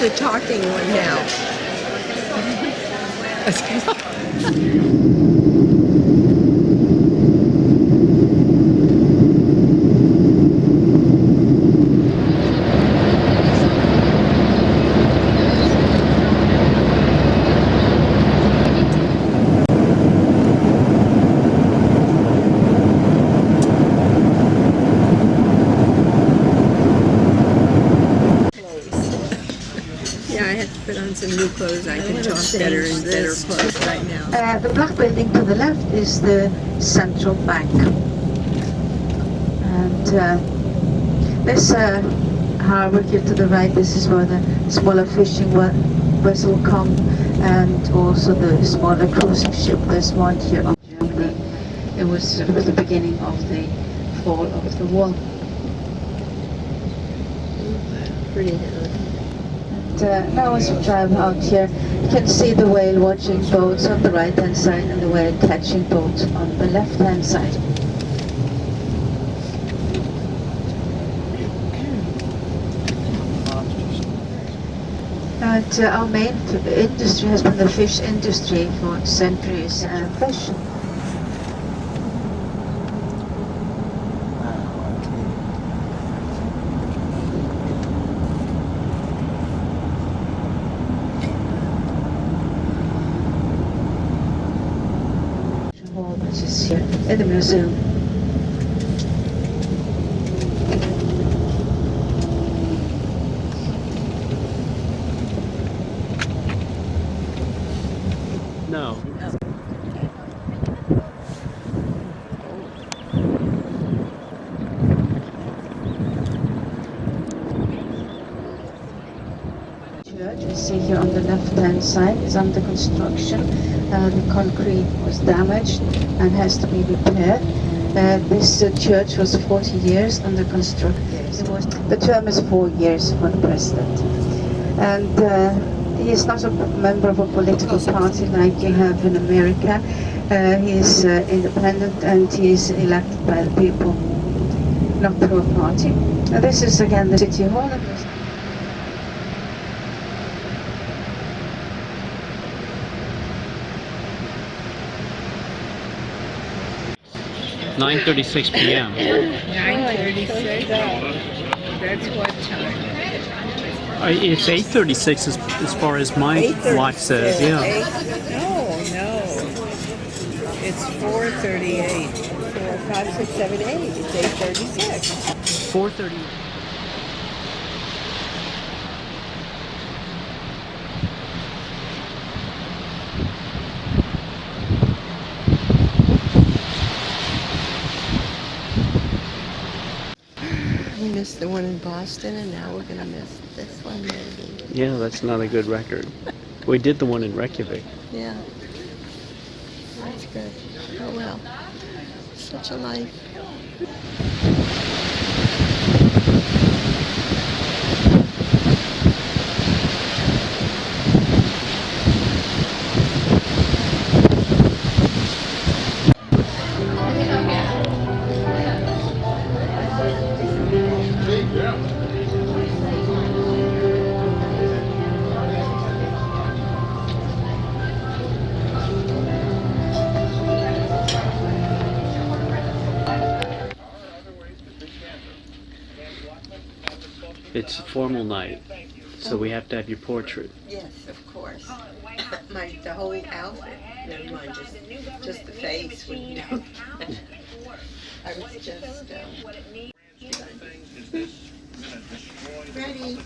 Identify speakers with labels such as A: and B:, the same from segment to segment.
A: the talking one now. Yeah, I have to put on some new clothes. I can talk better in better clothes right now.
B: The black building to the left is the central bank. And this harbour here to the right, this is where the smaller fishing vessel come, and also the smaller cruising ship. There's one here on Germany. It was the beginning of the fall of the wall.
A: Pretty.
B: And now as we drive out here, you can see the whale watching boats on the right hand side and the whale catching boats on the left hand side. And our main industry has been the fish industry for centuries, fish. Which is here in the museum.
C: No. Church we see here on the left hand side is under construction. The concrete was damaged and has to be repaired. This church was 40 years under construction. The term is 4 years for the president. And he is not a member of a political party like you have in America. He is independent and he is elected by the people, not through a party. And this is again the City Hall. 9:36 p.m.
A: 9:36. That's what time?
C: It's 8:36 as far as my watch says. Yeah.
A: No. It's 4:38. 4, 5, 6, 7, 8. It's 8:36.
C: 4:30.
A: We missed the one in Boston, and now we're gonna miss this one, maybe.
C: Yeah, that's not a good record. We did the one in Reykjavik.
A: Yeah. That's good. Oh well. Such a life.
C: It's a formal night, so we have to have your portrait.
A: Yes, of course. The whole outfit. Never mind, just the face wouldn't do. I was just ready.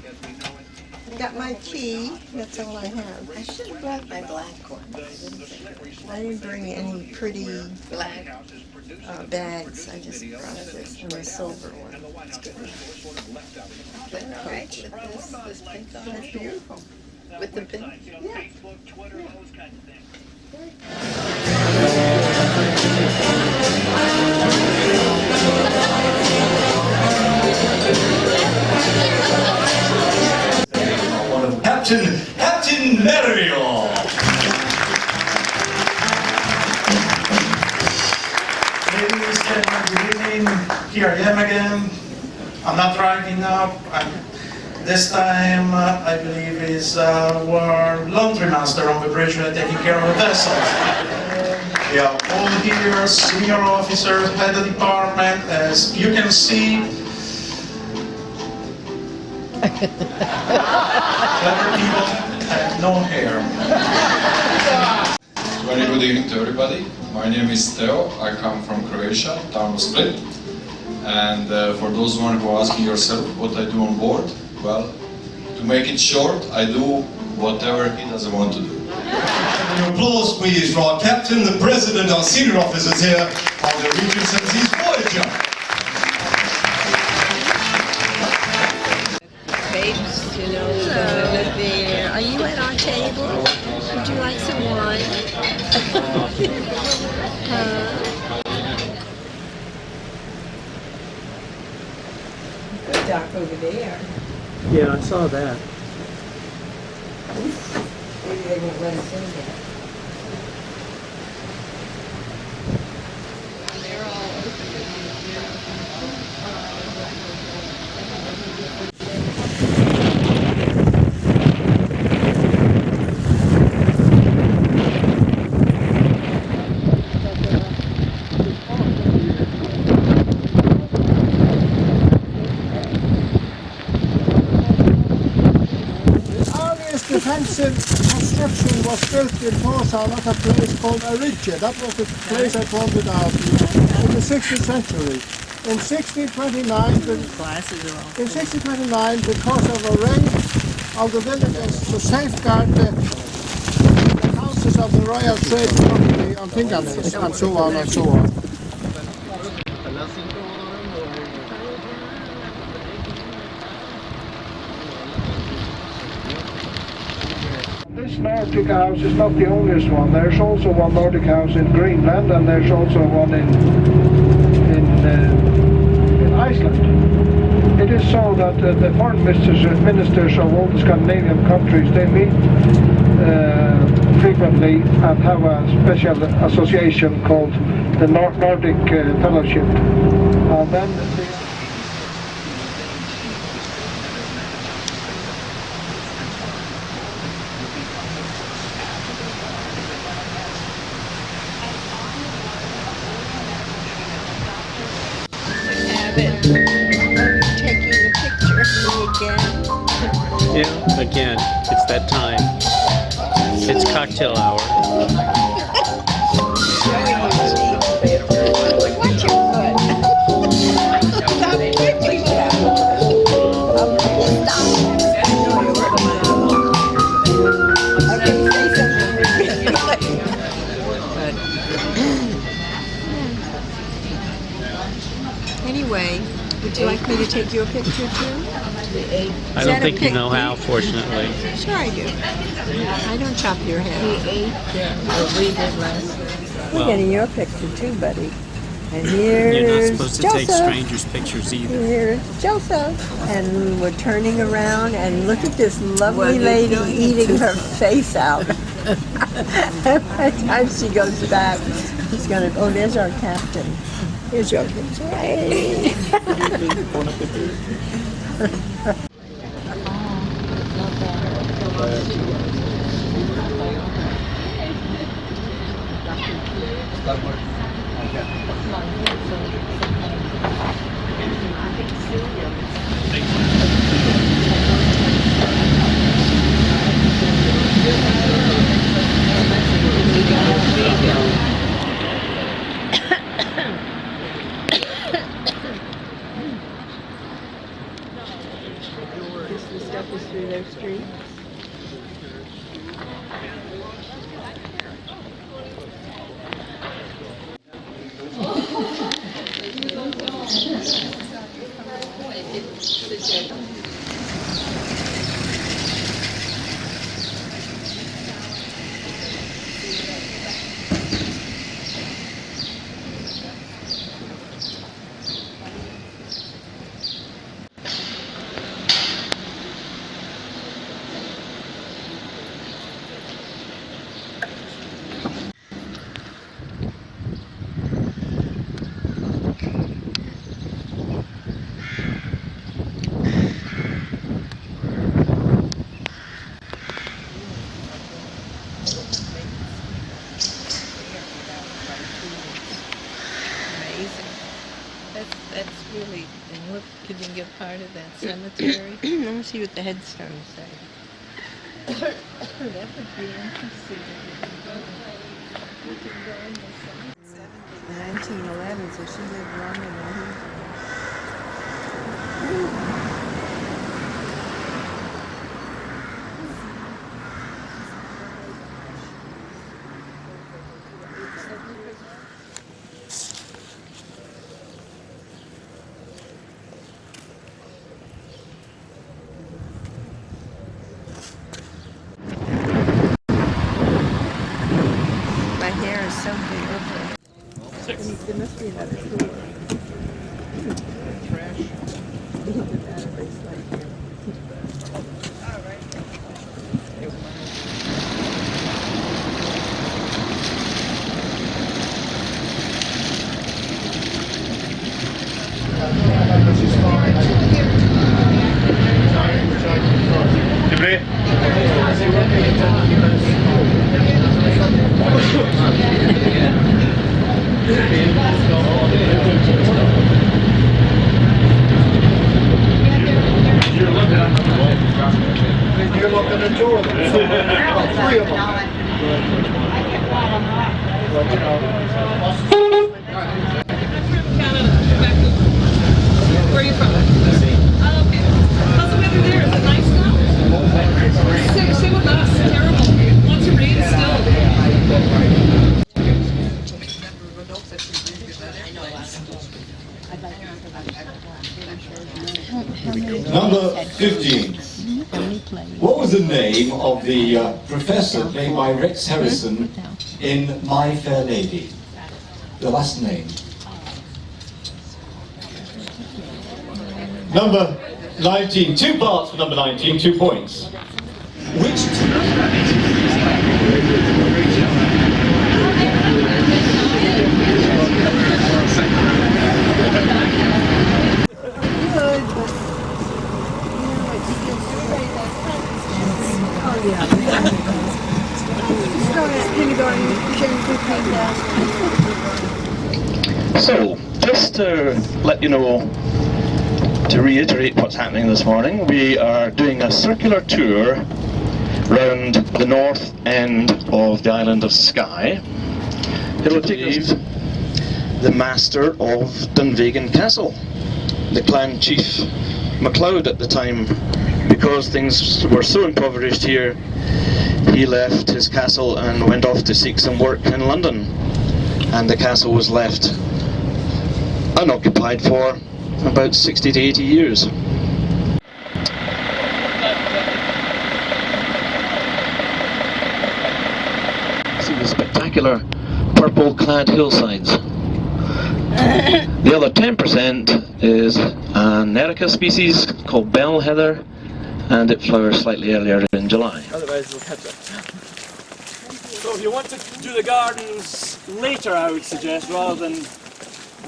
A: Got my key. That's all I have. I should have brought my black one. I didn't bring any pretty black bags. I just brought this and my silver one. It's good. All right, with this pink on, it's beautiful. With the pink, yeah.
D: Captain Mariel. Ladies and gentlemen, good evening. Here I am again. I'm not driving up. This time, I believe, is our laundry master on the bridge taking care of the vessels. We are all here, senior officers, head of department. As you can see, clever people have no hair.
E: Very good evening to everybody. My name is Theo. I come from Croatia, town of Split. And for those one who are asking yourself what I do on board, well, to make it short, I do whatever he doesn't want to do.
F: An applause please for our captain, the president, our senior officers here on the Regent Seas Voyager.
A: Babes, you know, over there. Are you at our table? Would you like some wine? Good dock over there.
G: Yeah, I saw that.
A: Maybe they won't let us in yet.
H: Defensive construction was built in Tórshavn at a place called Arigge. That was the place I pointed out in the 16th century. In 1629, because of a raid of the villagers to safeguard the houses of the Royal Trade Company on Tinganes, and so on and so on. This Nordic house is not the only one. There's also one Nordic house in Greenland, and there's also one in Iceland. It is so that the foreign ministers of all the Scandinavian countries, they meet frequently and have a special association called the Nordic Fellowship. And then
A: Taking a picture of me again.
G: Yeah, again, it's that time. It's cocktail hour.
A: Watch your foot. Stop kicking that. Okay, say something. Anyway, would you like me to take your picture too?
G: I don't think you know how, fortunately.
A: Sure I do. I don't chop your hair.
B: we did last.
A: We're getting your picture too, buddy. And here's
G: You're not supposed to
A: Joseph.
G: take strangers' pictures either.
A: Here's Joseph. And we're turning around and look at this lovely lady eating her face out. Every time she goes back, she's gonna, oh, there's our captain. Here's your picture. Hey. The stuff is through their street. That's really, and look, could you get part of that cemetery? Let me see what the headstones say. That would be interesting. The 1911, so she lived longer than he did. My hair is so beautiful. There must be another door. Trash.
H: You're looking at two of them. Three of them. Well, you know,
I: Where are you from? Oh, okay. How's the weather there? Is it nice now? Same with us. Terrible. Lots of rain still.
F: Number 15. What was the name of the professor played by Rex Harrison in My Fair Lady? The last name. Number 19. 2 parts for number 19, 2 points. Which
J: So, just to let you know, to reiterate what's happening this morning, we are doing a circular tour round the north end of the island of Skye. It'll take the master of Dunvegan Castle, the clan chief MacLeod at the time. Because things were so impoverished here, he left his castle and went off to seek some work in London, and the castle was left unoccupied for about 60 to 80 years. See the spectacular purple-clad hillsides. The other 10% is an erica species called bell heather, and it flowers slightly earlier in July.
K: Otherwise we'll catch up. So if you want to do the gardens later, I would suggest, rather than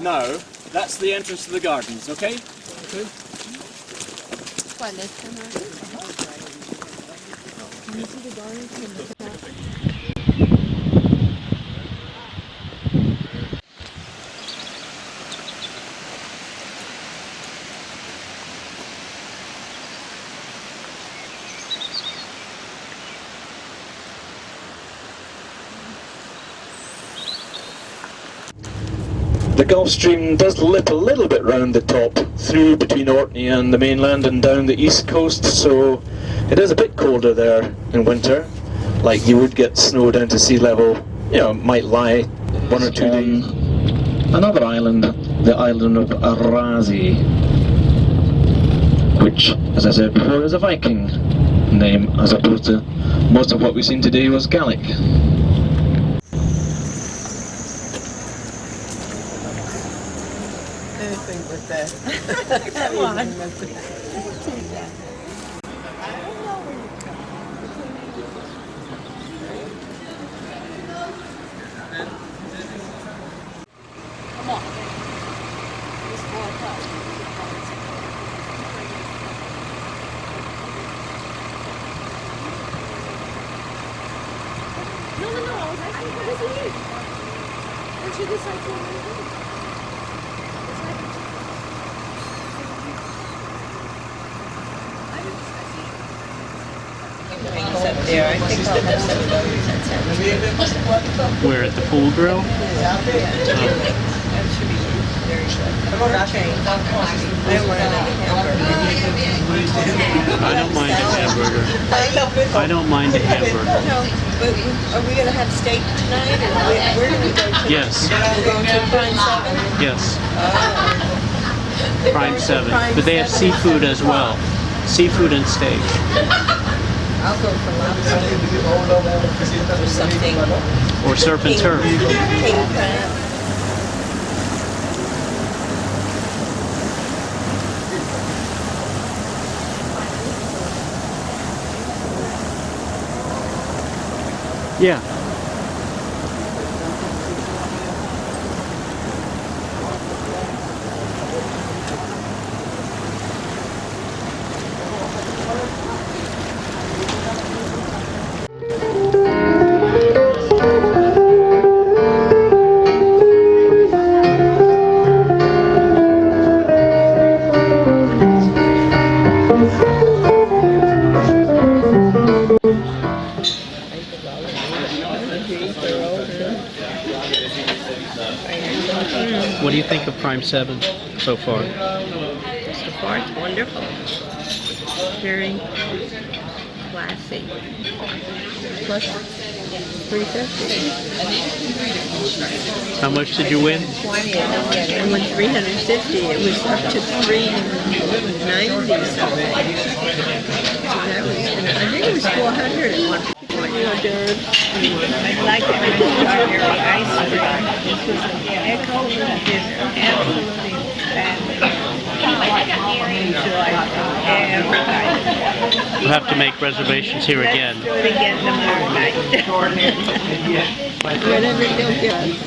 K: now, that's the entrance to the gardens, okay? Okay.
A: Can you see the gardens from the top?
J: The Gulf Stream does lip a little bit round the top, through between Orkney and the mainland and down the east coast, so it is a bit colder there in winter. Like you would get snow down to sea level, you know, might lie 1 or 2 days. Another island, the island of Arazi, which, as I said before, is a Viking name, as opposed to most of what we've seen today was Gaelic.
A: Anything with that. Come on. Take that.
I: Come on. It's 4 o'clock. No, I was asking for this week. Aren't you this side too?
A: there. I think I'll have some of those. That sounds good.
G: We're at the Pool Grill.
A: That should be very good. Okay. I want a hamburger.
G: I don't mind a hamburger. I don't mind a hamburger.
A: No, but are we going to have steak tonight, or where do we go to?
G: Yes.
A: We're going to Prime 7?
G: Yes.
A: Oh.
G: Prime 7.
A: Prime
G: But they have
A: 7.
G: seafood as well. Seafood and steak.
A: I'll go for lobster or something.
G: Or surf and turf.
A: King crab.
G: Yeah. What do you think of Prime 7 so far?
A: So far, it's wonderful. Very classy. Plus $3.50.
G: How much did you win?
A: 20. I won $350. It was up to $3.90 something. So that was, I think it was $400 at one point. You know, Jared. I like it. Strawberry ice cream. This was an excellent dinner. Absolutely fabulous.
G: We'll have to make reservations here again.
A: Let's do it again tomorrow night. Whatever you'll give us.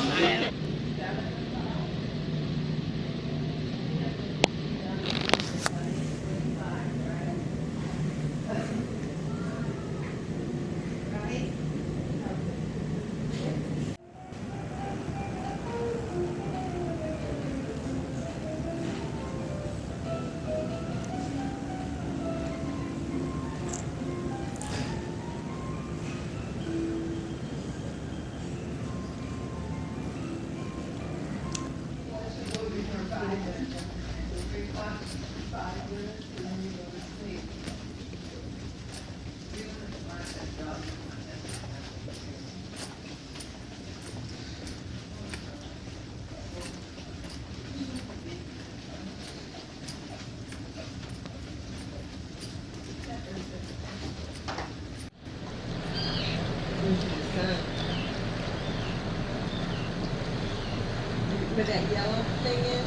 A: Where that yellow thing is?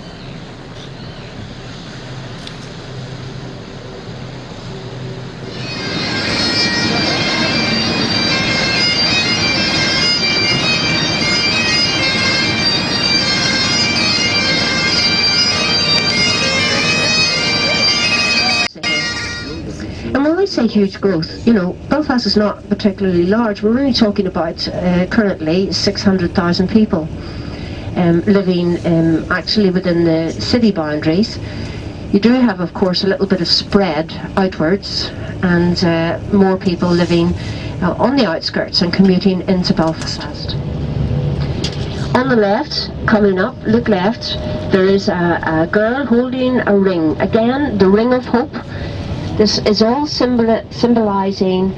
L: And when I say huge growth, you know, Belfast is not particularly large. We're only talking about currently 600,000 people living actually within the city boundaries. You do have, of course, a little bit of spread outwards, and more people living on the outskirts and commuting into Belfast. On the left, coming up, look left, there is a girl holding a ring. Again, the ring of hope. This is all symbolising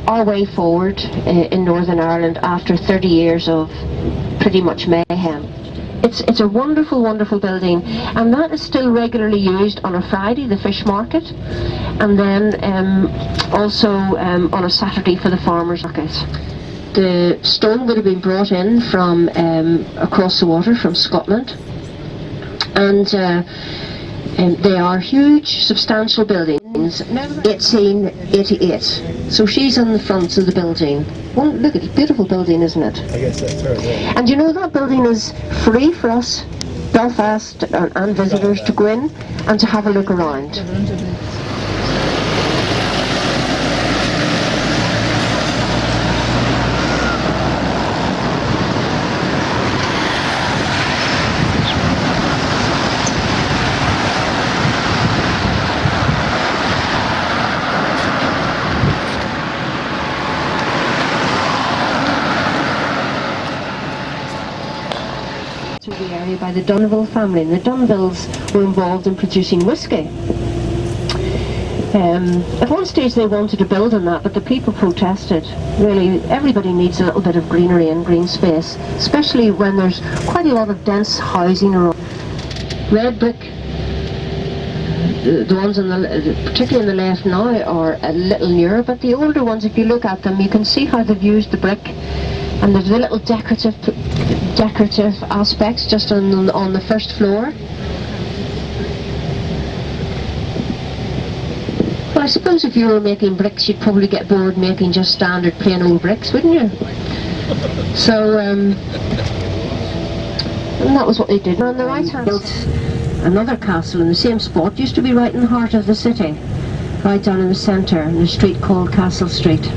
L: our way forward in Northern Ireland after 30 years of pretty much mayhem. It's a wonderful, wonderful building, and that is still regularly used on a Friday, the fish market, and then also on a Saturday for the farmers' market. The stone would have been brought in from across the water from Scotland, and they are huge, substantial buildings. 1888. So she's on the front of the building. Well, look, it's a beautiful building, isn't it?
H: I guess that's her. Yeah.
L: And you know that building is free for us, Belfast and visitors, to go in and to have a look around. to the area by the Dunville family, and the Dunvilles were involved in producing whiskey. At one stage they wanted to build on that, but the people protested. Really, everybody needs a little bit of greenery and green space, especially when there's quite a lot of dense housing around. Red brick, the ones on the, particularly on the left now, are a little newer, but the older ones, if you look at them, you can see how they've used the brick, and there's the little decorative aspects just on the first floor. Well, I suppose if you were making bricks, you'd probably get bored making just standard plain old bricks, wouldn't you? So, and that was what they did. On the right hand built another castle in the same spot. Used to be right in the heart of the city, right down in the centre, in a street called Castle Street.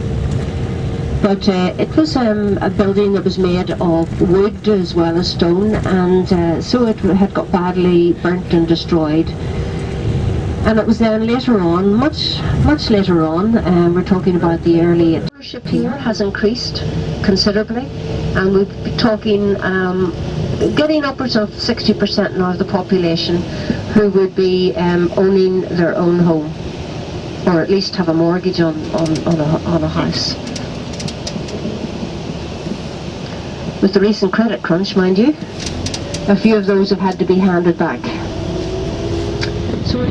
L: But it was a building that was made of wood as well as stone, and so it had got badly burnt and destroyed. And it was then later on, much later on, we're talking about the early... Ownership here has increased considerably, and we'll be talking, getting upwards of 60% now of the population who would be owning their own home, or at least have a mortgage on a house. With the recent credit crunch, mind you, a few of those have had to be handed back. So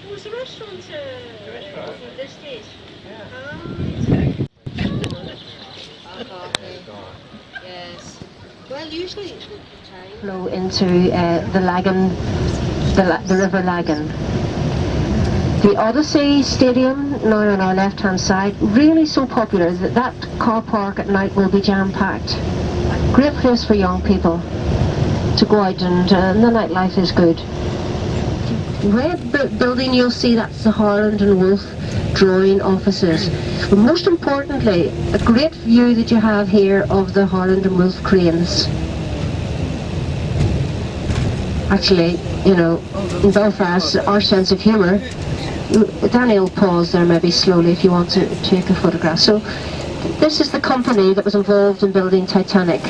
L: was the restaurant at this stage? Yes. Well, usually flow into the Lagan, the River Lagan. The Odyssey Stadium, now on our left-hand side, really so popular that that car park at night will be jam-packed. Great place for young people to go out, and the nightlife is good. Red building, you'll see that's the Harland and Wolff drawing offices. But most importantly, a great view that you have here of the Harland and Wolff cranes. Actually, you know, in Belfast, our sense of humour, Danny will pause there maybe slowly if you want to take a photograph. So this is the company that was involved in building Titanic.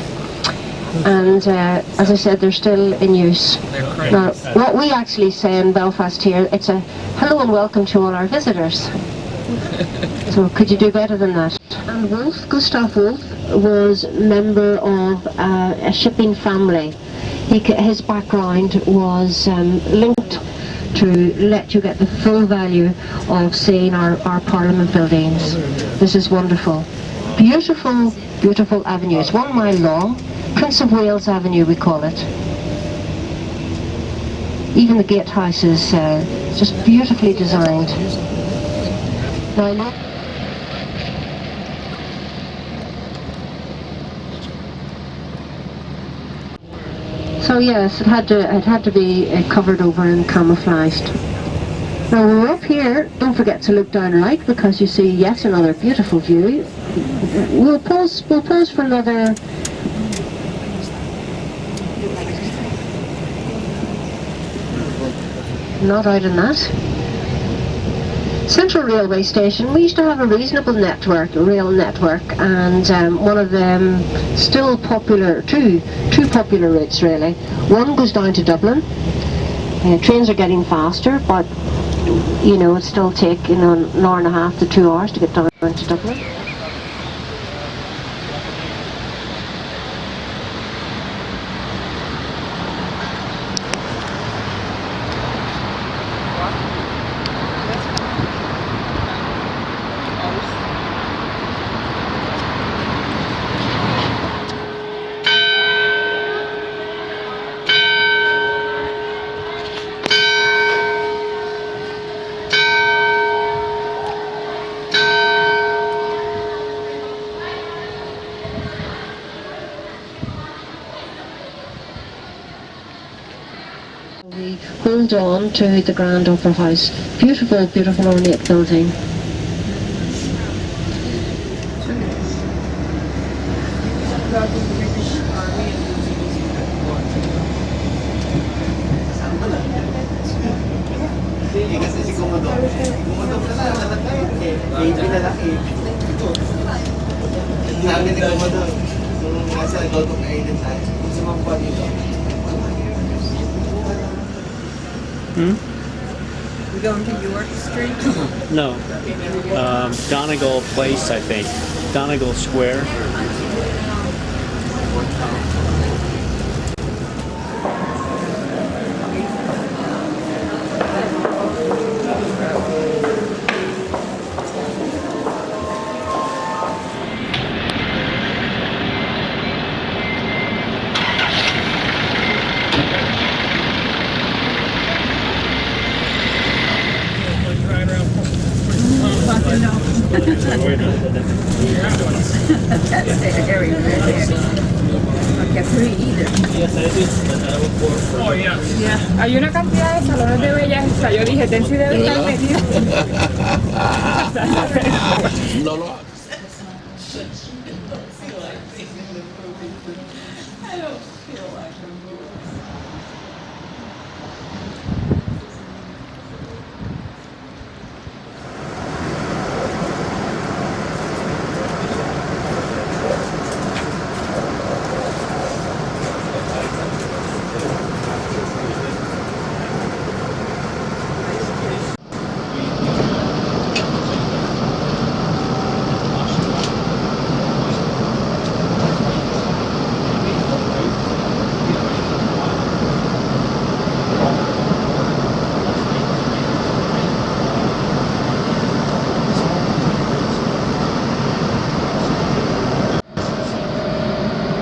L: And as I said, they're still in use. Now, what we actually say in Belfast here, it's a hello and welcome to all our visitors. So could you do better than that? And Wolff, Gustav Wolff, was a member of a shipping family. His background was linked to let you get the full value of seeing our Parliament buildings. This is wonderful. Beautiful, beautiful avenues, 1 mile long. Prince of Wales Avenue, we call it. Even the gatehouse is just beautifully designed. Now, so yes, it had to be covered over and camouflaged. Now we're up here. Don't forget to look down right, because you see yet another beautiful view. We'll pause for another. Not out in that. Central Railway Station, we used to have a reasonable network, a rail network, and one of them still popular, two popular routes really. One goes down to Dublin. Trains are getting faster, but you know, it still take an hour and a half to 2 hours to get down to Dublin. really hold on to the Grand Opera House. Beautiful, beautiful ornate building.
M: Kasi si Commodore na lang eh. AB na lang eh. Sabi ni Commodore, nung nasa Dotong Island tayo, kung sumampa dito.
A: We going to York Street?
G: No. Donegal Place, I think. Donegal Square.
A: That's the area right there. Okay, free either.
K: Oh, yeah.
I: Yeah. Hay una cantidad de salones de belleza. Yo dije, Tensi debe estar metido.
M: No lo hagas.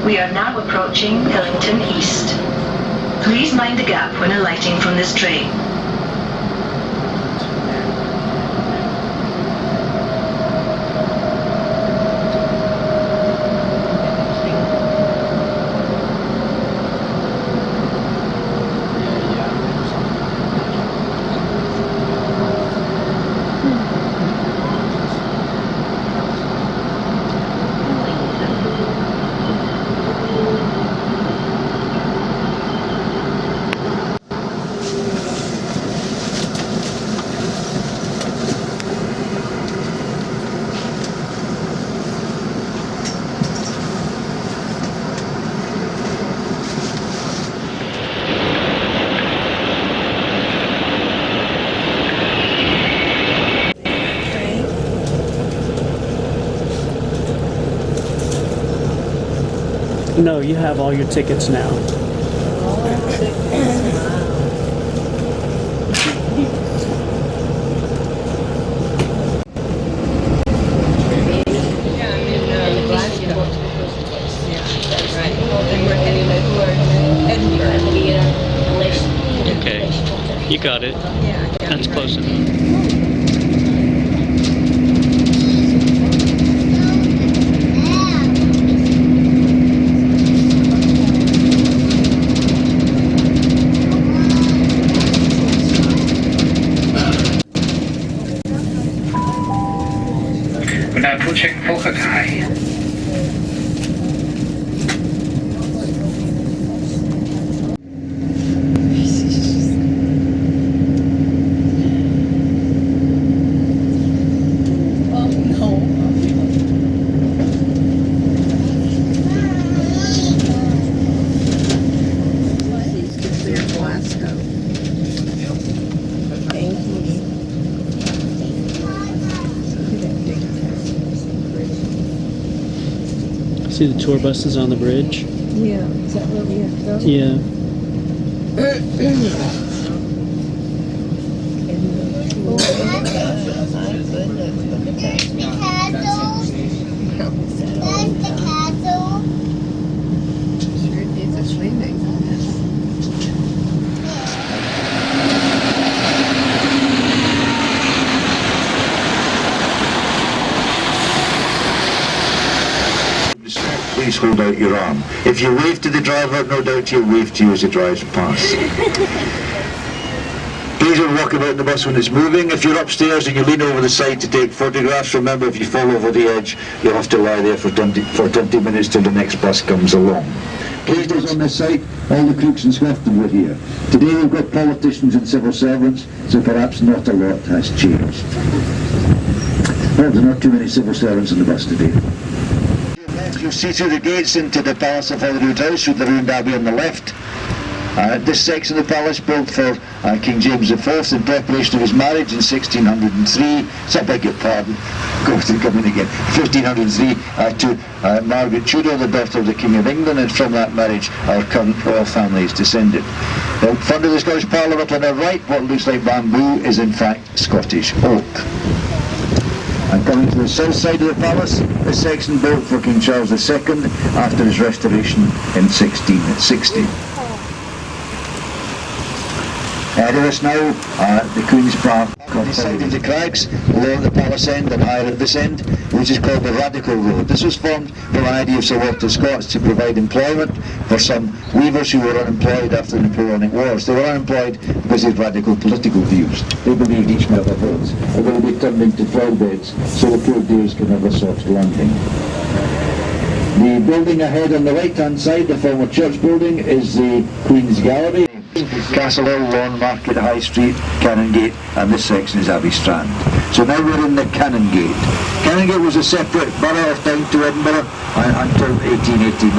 N: We are now approaching Hillington East. Please mind the gap when alighting from this train.
G: No, you have all your tickets now. Okay, you got it. That's close enough.
O: We're now approaching Falkirk High.
G: See the tour buses on the bridge?
A: Yeah, is that where we have to go?
G: Yeah.
P: Please please hold out your arm. If you wave to the driver, no doubt he'll wave to you as he drives past. Please don't walk about the bus when it's moving. If you're upstairs and you lean over the side to take photographs, remember if you fall over the edge, you'll have to lie there for 20 minutes till the next bus comes along. Please don't on this site, all the crooks in Scotland were here. Today we've got politicians and civil servants, so perhaps not a lot has changed. Well, there's not too many civil servants on the bus today. You'll see through the gates into the Palace of Holyrood House with the ruined abbey on the left. This section of the palace built for King James IV in preparation of his marriage in 1603, so I beg your pardon, go to come in again, 1503 to Margaret Tudor, the daughter of the King of England, and from that marriage our current royal family is descended. In front of the Scottish Parliament on our right, what looks like bamboo is in fact Scottish oak. And coming to the south side of the palace, this section built for King Charles II after his restoration in 1660. Ahead of us now, the Queen's Park. On the side of the crags, lower at the palace end and higher at this end, which is called the Radical Road. This was formed from an idea of Sir Walter Scott's to provide employment for some weavers who were unemployed after the Napoleonic Wars. They were unemployed because of radical political views. They believed each metal hills are going to be turned into flower beds so the poor dears can have a soft landing. The building ahead on the right-hand side, the former church building, is the Queen's Gallery. Castle Hill, Lawn Market, High Street, Canongate, and this section is Abbey Strand. So now we're in the Canongate. Canongate was a separate borough of town to Edinburgh until 1889.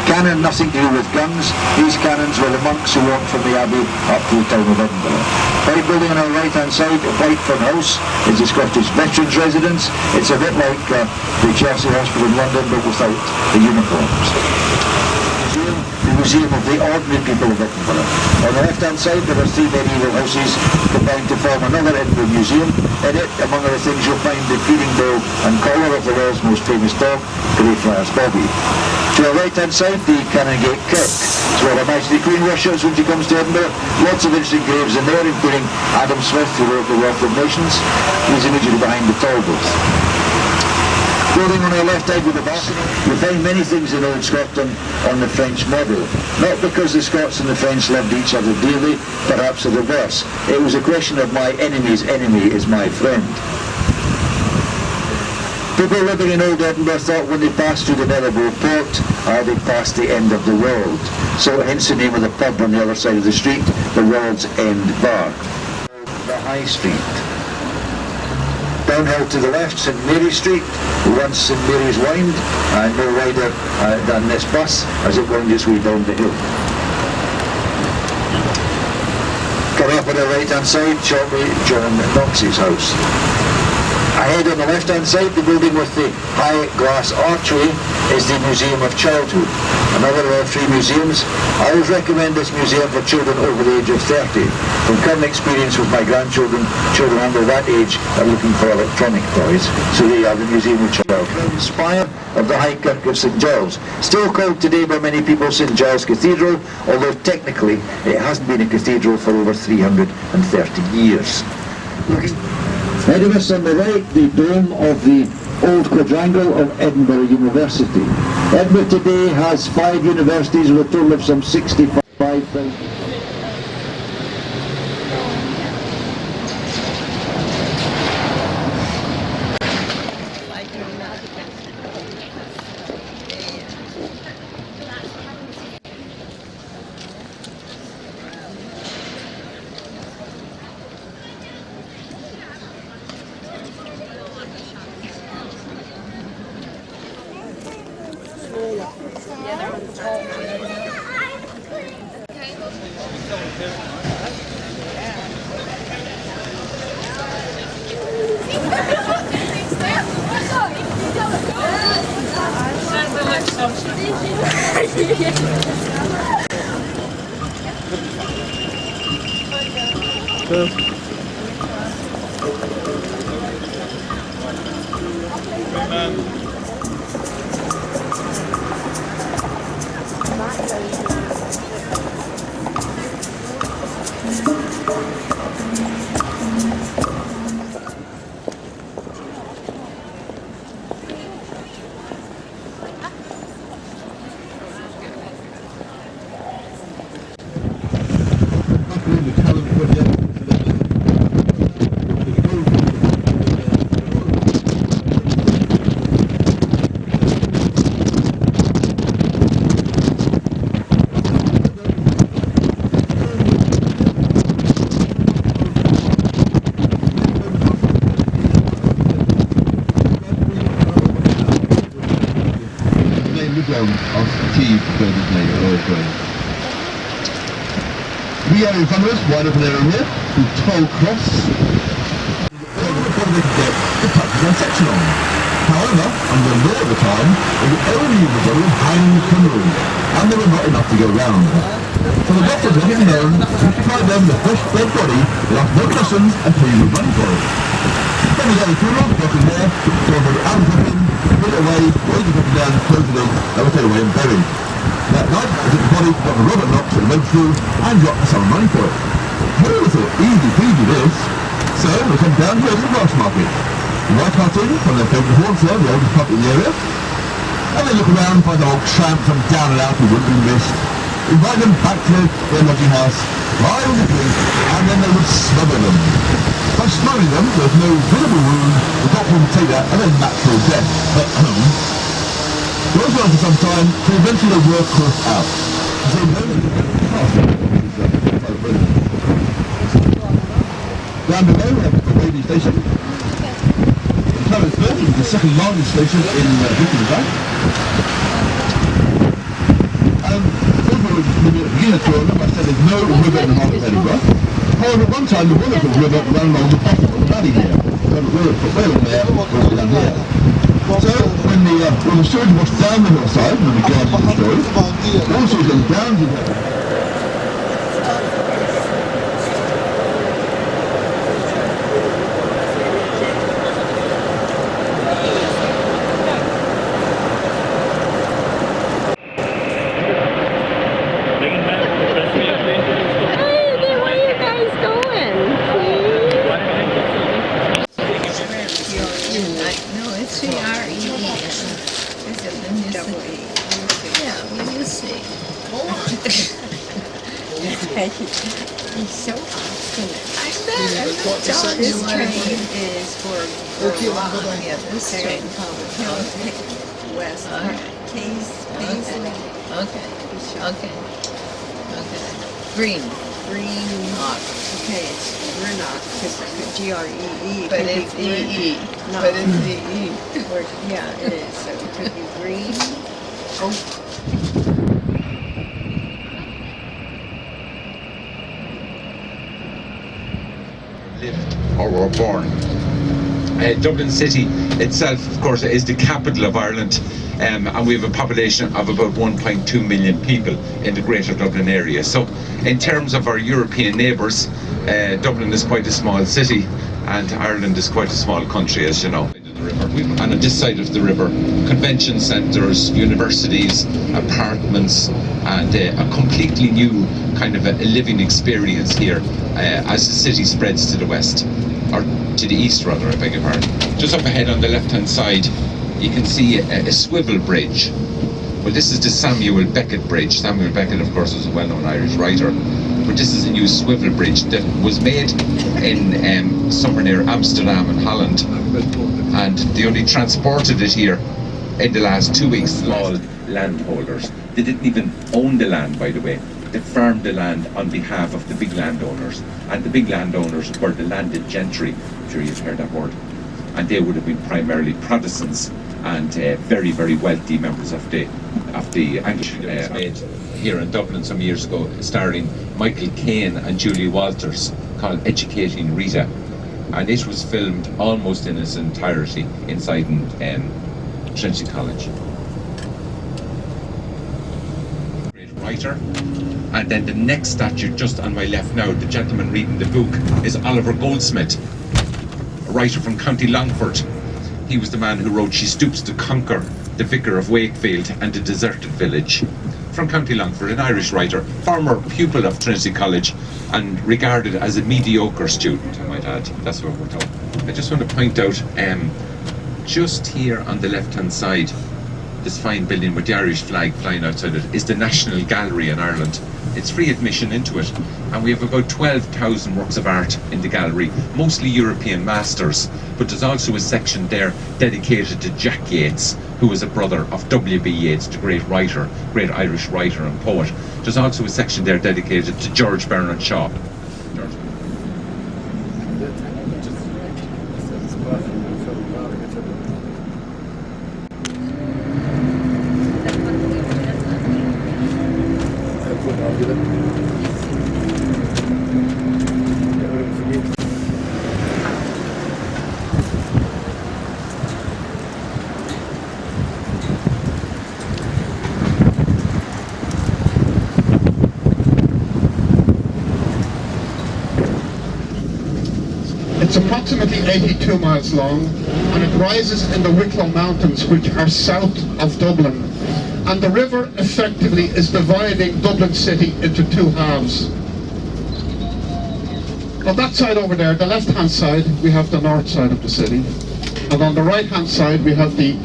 P: Cannon, nothing to do with guns. These cannons were the monks who walked from the Abbey up to the town of Edinburgh. White building on our right-hand side, Whiteford House, is the Scottish Veterans Residence. It's a bit like the Chelsea Hospital in London, but without the uniforms. The Museum of the Ordinary People of Edinburgh. On the left-hand side there are three medieval houses combined to form another Edinburgh museum. In it, among other things, you'll find the feeding bowl and collar of the world's most famous dog, Greyfriars Bobby. To our right-hand side, the Canongate Kirk. It's where Her Majesty Queen worships when she comes to Edinburgh. Lots of interesting graves in there, including Adam Smith, who wrote The Wealth of Nations. He's immediately behind the Tolbooth. Building on our left side with the balcony, you'll find many things in old Scotland on the French model. Not because the Scots and the French loved each other dearly, perhaps the reverse. It was a question of my enemy's enemy is my friend. People living in old Edinburgh thought when they passed through the Netherbow Port, they passed the end of the world. So hence the name of the pub on the other side of the street, the World's End Bar. The High Street. Downhill to the left, St Mary's Street, once St Mary's Wynd, and no wider than this bus as it wound its way down the hill. Coming up on the right hand side, shortly, John Knox's house. Ahead on the left hand side, the building with the high glass archway is the Museum of Childhood, another of our free museums. I always recommend this museum for children over the age of 30. From current experience with my grandchildren, children under that age are looking for electronic toys, so they are the Museum of Childhood. The spire of the High Kirk of St Giles, still called today by many people St Giles Cathedral, although technically it hasn't been a cathedral for over 330 years. Ahead of us on the right, the dome of the old quadrangle of Edinburgh University. Edinburgh today has 5 universities with a total of some 65,000.
Q: of achieved vertically oil. We are in front of us, wide open area here, with Toll Cross. Before they could get the touches on section on. However, under the law at the time, they were only able to hang criminals, and there were not enough to go round. So the doctors were given known to supply them with fresh dead body without no questions until you were running for it. Then we got the funeral, got in there, so they were out of the bin, put it away, raised it up and down, closed it in, and were taken away and buried. That night, they took the body, got the Robert Knox and went through, and got some money for it. Who would have thought easy peasy this? So we come down here to the grass market. The white cart in from their favourite horse there, the oldest pub in the area. And they look around, find the old tramp from down and out who wouldn't be missed. Invite them back to their lodging house, lie on the drink, and then they would smother them. By smothering them, there's no visible wound, the doctor would take that and then natural death at home. Goes on for some time, to eventually the work course out. So down below we have the radio station. Clarence Bird is the second largest station in Britain and Back. And over the beginning of the tour, I said there's no river in the heart of Edinburgh. However, at one time the Willerton River ran along the bottom of the valley here. So the river from Wales there goes down here. So when the sewage washed down the hillside, when the garden was destroyed, all the sewage goes down to there.
A: He's so obstinate. I bet. This train is for Vermont. Yeah, this train comes west. Paisley. Okay. Green. Okay, it's Greenock because Gree.
R: But it's EE.
A: No.
R: But it's EE.
A: Yeah, it is. So it could be green. Oh.
S: Or were born. Dublin City itself, of course, is the capital of Ireland, and we have a population of about 1.2 million people in the Greater Dublin area. So, in terms of our European neighbours, Dublin is quite a small city, and Ireland is quite a small country, as you know. And on this side of the river, convention centres, universities, apartments, and a completely new kind of a living experience here as the city spreads to the west, or to the east rather, I beg your pardon. Just up ahead on the left hand side, you can see a swivel bridge. Well, this is the Samuel Beckett Bridge. Samuel Beckett, of course, is a well-known Irish writer. But this is a new swivel bridge that was made in somewhere near Amsterdam in Holland, and they only transported it here in the last 2 weeks. Small landholders. They didn't even own the land, by the way. They farmed the land on behalf of the big landowners, and the big landowners were the landed gentry. I'm sure you've heard that word. And they would have been primarily Protestants and very, very wealthy members of the Anglican made here in Dublin some years ago, starring Michael Caine and Julie Walters, called Educating Rita, and it was filmed almost in its entirety inside Trinity College. Great writer. And then the next statue just on my left now, the gentleman reading the book, is Oliver Goldsmith, a writer from County Longford. He was the man who wrote She Stoops to Conquer, The Vicar of Wakefield and The Deserted Village. From County Longford, an Irish writer, former pupil of Trinity College and regarded as a mediocre student, I might add. That's what we're told. I just want to point out, just here on the left-hand side, this fine building with the Irish flag flying outside it is the National Gallery in Ireland. It's free admission into it, and we have about 12,000 works of art in the gallery, mostly European masters, but there's also a section there dedicated to Jack Yeats, who was a brother of W.B. Yeats, the great writer, great Irish writer and poet. There's also a section there dedicated to George Bernard Shaw.
H: approximately 82 miles long, and it rises in the Wicklow Mountains, which are south of Dublin. And the river effectively is dividing Dublin city into two halves. On that side over there, the left-hand side, we have the north side of the city. And on the right-hand side, we have the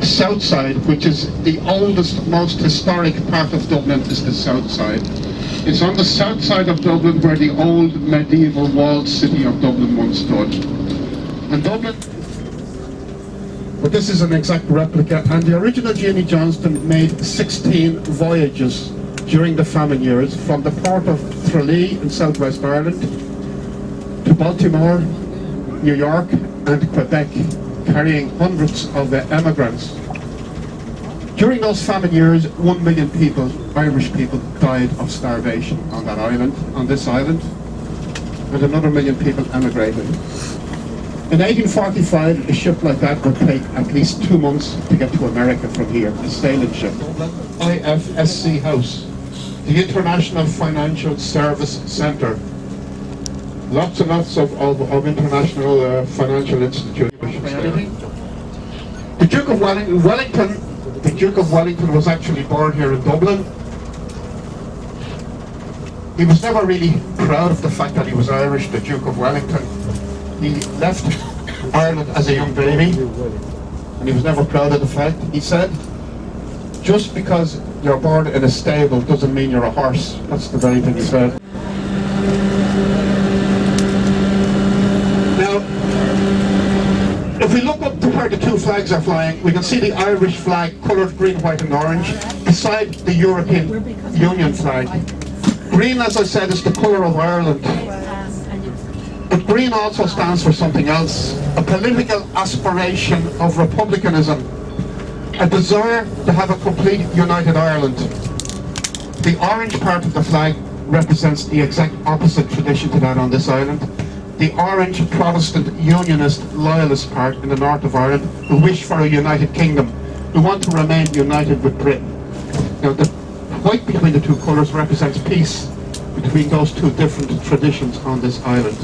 H: south side, which is the oldest, most historic part of Dublin, is the south side. It's on the south side of Dublin where the old medieval walled city of Dublin once stood. And Dublin, but this is an exact replica, and the original Jeanie Johnston made 16 voyages during the famine years from the port of Tralee in southwest Ireland to Baltimore, New York and Quebec, carrying hundreds of emigrants. During those famine years, 1 million people, Irish people, died of starvation on that island, on this island, and another 1 million people emigrated. In 1845, a ship like that would take at least 2 months to get to America from here, a sailing ship. IFSC House, the International Financial Service Centre. Lots and lots of international financial institutions. The Duke of Wellington was actually born here in Dublin. He was never really proud of the fact that he was Irish, the Duke of Wellington. He left Ireland as a young baby, and he was never proud of the fact. He said, just because you're born in a stable doesn't mean you're a horse. That's the very thing he said. Now, if we look up to where the two flags are flying, we can see the Irish flag coloured green, white and orange beside the European Union flag. Green, as I said, is the colour of Ireland. But green also stands for something else, a political aspiration of republicanism, a desire to have a complete united Ireland. The orange part of the flag represents the exact opposite tradition to that on this island. The orange Protestant Unionist Loyalist part in the north of Ireland who wish for a united kingdom, who want to remain united with Britain. Now the white between the two colours represents peace between those two different traditions on this island.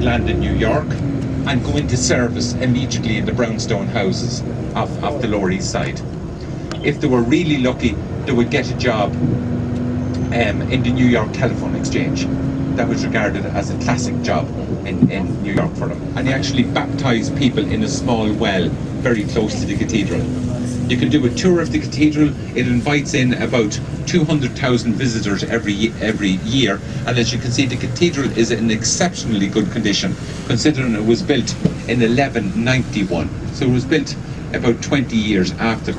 S: Land in New York and go into service immediately in the brownstone houses of the Lower East Side. If they were really lucky, they would get a job in the New York Telephone Exchange. That was regarded as a classic job in New York for them. And he actually baptised people in a small well very close to the cathedral. You can do a tour of the cathedral. It invites in about 200,000 visitors every year, and as you can see, the cathedral is in exceptionally good condition, considering it was built in 1191. So it was built about 20 years after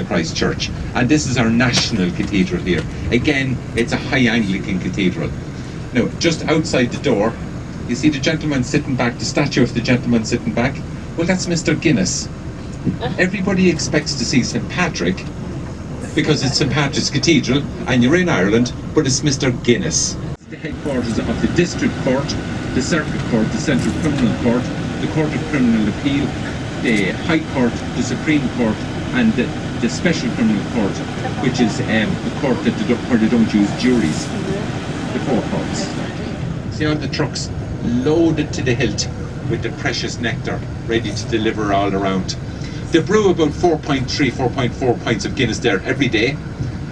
S: Christ Church, and this is our national cathedral here. Again, it's a high Anglican cathedral. Now, just outside the door, you see the gentleman sitting back, the statue of the gentleman sitting back. Well, that's Mr. Guinness. Everybody expects to see St. Patrick because it's St. Patrick's Cathedral and you're in Ireland, but it's Mr. Guinness. The headquarters of the District Court, the Circuit Court, the Central Criminal Court, the Court of Criminal Appeal, the High Court, the Supreme Court and the Special Criminal Court, which is the court where they don't use juries, the four courts. See all the trucks loaded to the hilt with the precious nectar ready to deliver all around. They brew about 4.4 pints of Guinness there every day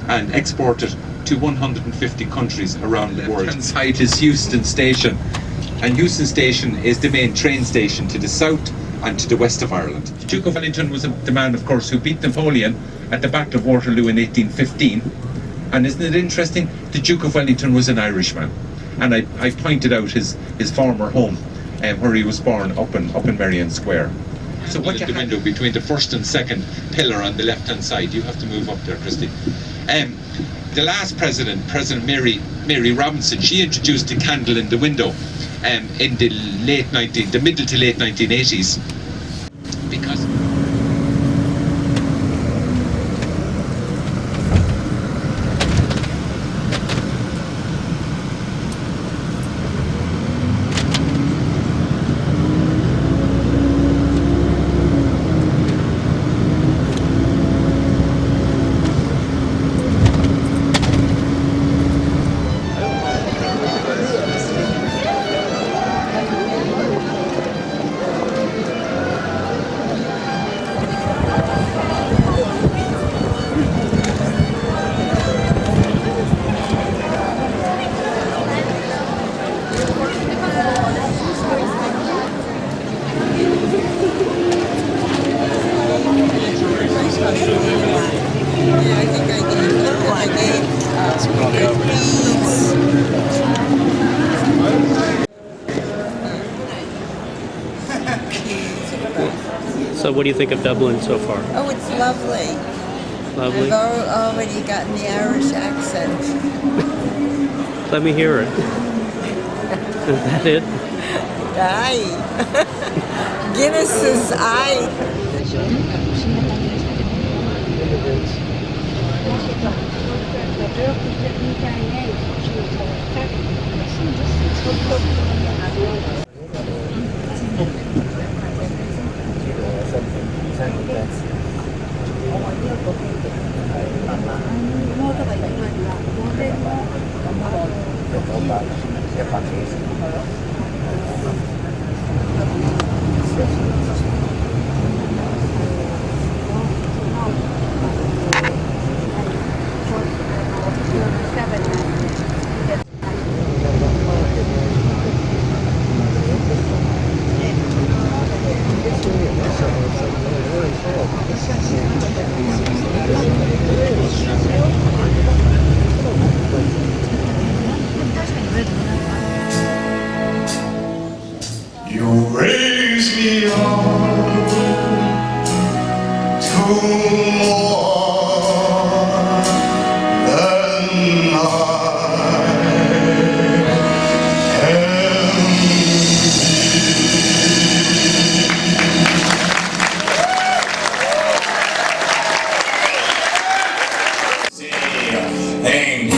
S: and export it to 150 countries around the world. Left-hand side is Euston Station, and Euston Station is the main train station to the south and to the west of Ireland. The Duke of Wellington was the man, of course, who beat Napoleon at the Battle of Waterloo in 1815. And isn't it interesting? The Duke of Wellington was an Irishman. And I pointed out his former home where he was born up in Merrion Square. So what the window between the first and second pillar on the left-hand side. You have to move up there, Christy. the last president, President Mary Robinson, she introduced the candle in the window in the middle to late 1980s. Because
G: So what do you think of Dublin so far?
A: Oh, it's lovely.
G: Lovely?
A: I've already gotten the Irish accent.
G: Let me hear it. Is that it?
A: Aye. Guinness's aye.
T: You raise me on to more than I Thank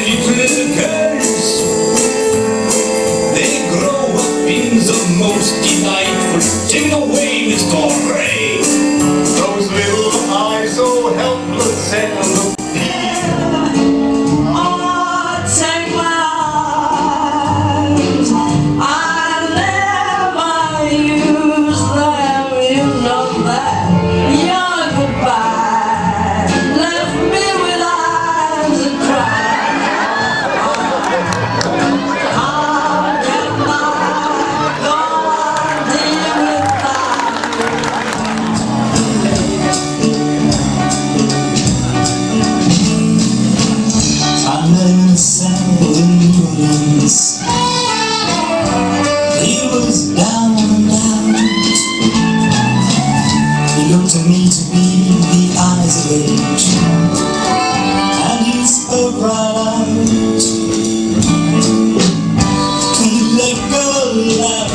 T: you for little girls. Most delightful, take away Miss Corey. Those little eyes so helpless and he was down and out. He looked to me to be the eyes of age, and he spoke right out. Let go, love.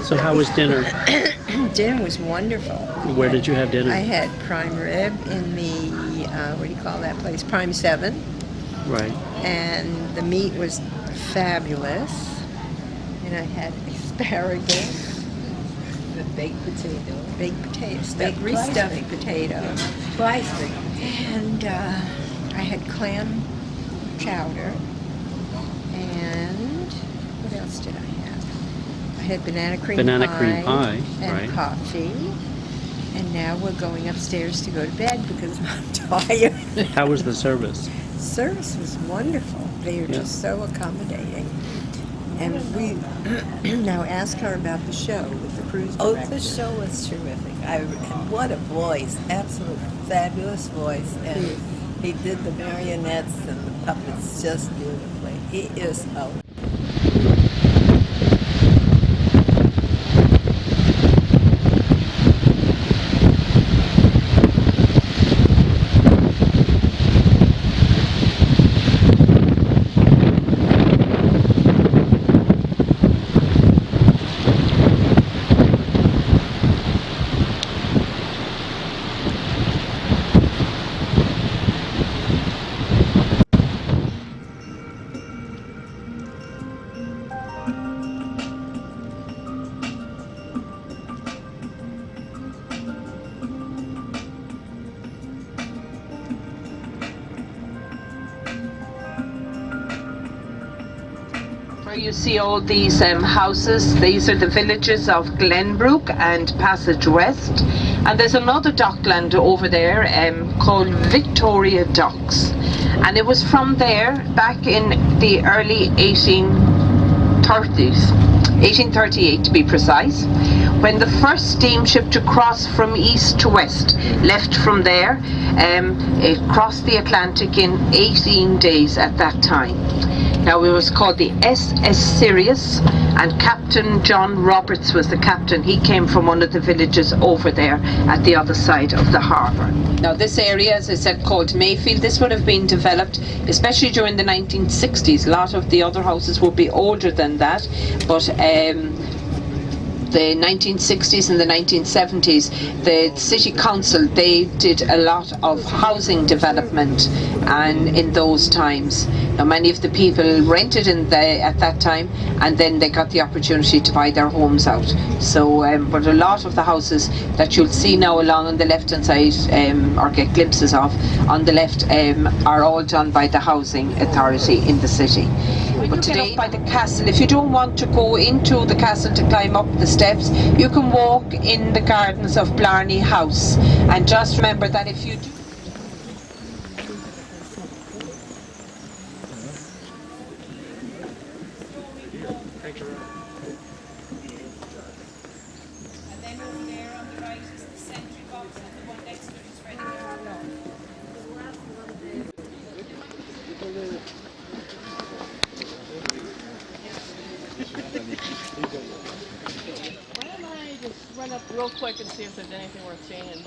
G: So how was dinner?
A: Dinner was wonderful.
G: Where did you have dinner?
A: I had prime rib in the, what do you call that place? Prime 7.
G: Right.
A: And the meat was fabulous. And I had asparagus.
R: The baked potato.
A: Baked potato.
R: Baked
A: Stuffed potato.
R: Twice baked.
A: And I had clam chowder, and what else did I have? I had banana cream pie and
G: right.
A: coffee. And now we're going upstairs to go to bed because I'm tired.
G: How was the service?
A: Service was wonderful. They are just so accommodating. And we now ask her about the show with the cruise director.
R: Oh, the show was terrific. What a voice. Absolute fabulous voice. And he did the marionettes and the puppets just beautifully. He is a
U: You see all these houses. These are the villages of Glenbrook and Passage West, and there's another dockland over there called Victoria Docks, and it was from there back in the early 1830s, 1838 to be precise, when the first steamship to cross from east to west left from there. It crossed the Atlantic in 18 days at that time. Now it was called the SS Sirius, and Captain John Roberts was the captain. He came from one of the villages over there at the other side of the harbour. Now this area, as I said, called Mayfield, this would have been developed especially during the 1960s. A lot of the other houses would be older than that, but the 1960s and the 1970s, the city council, they did a lot of housing development, and in those times, now many of the people rented at that time, and then they got the opportunity to buy their homes out. So, but a lot of the houses that you'll see now along on the left hand side, or get glimpses of on the left, are all done by the housing authority in the city. But today, by the castle, if you don't want to go into the castle to climb up the steps, you can walk in the gardens of Blarney House. And just remember that if you do...
I: And then over there on the right is the sentry box, and the one next to it is ready there.
V: Why don't I just run up real quick and see if there's anything worth seeing?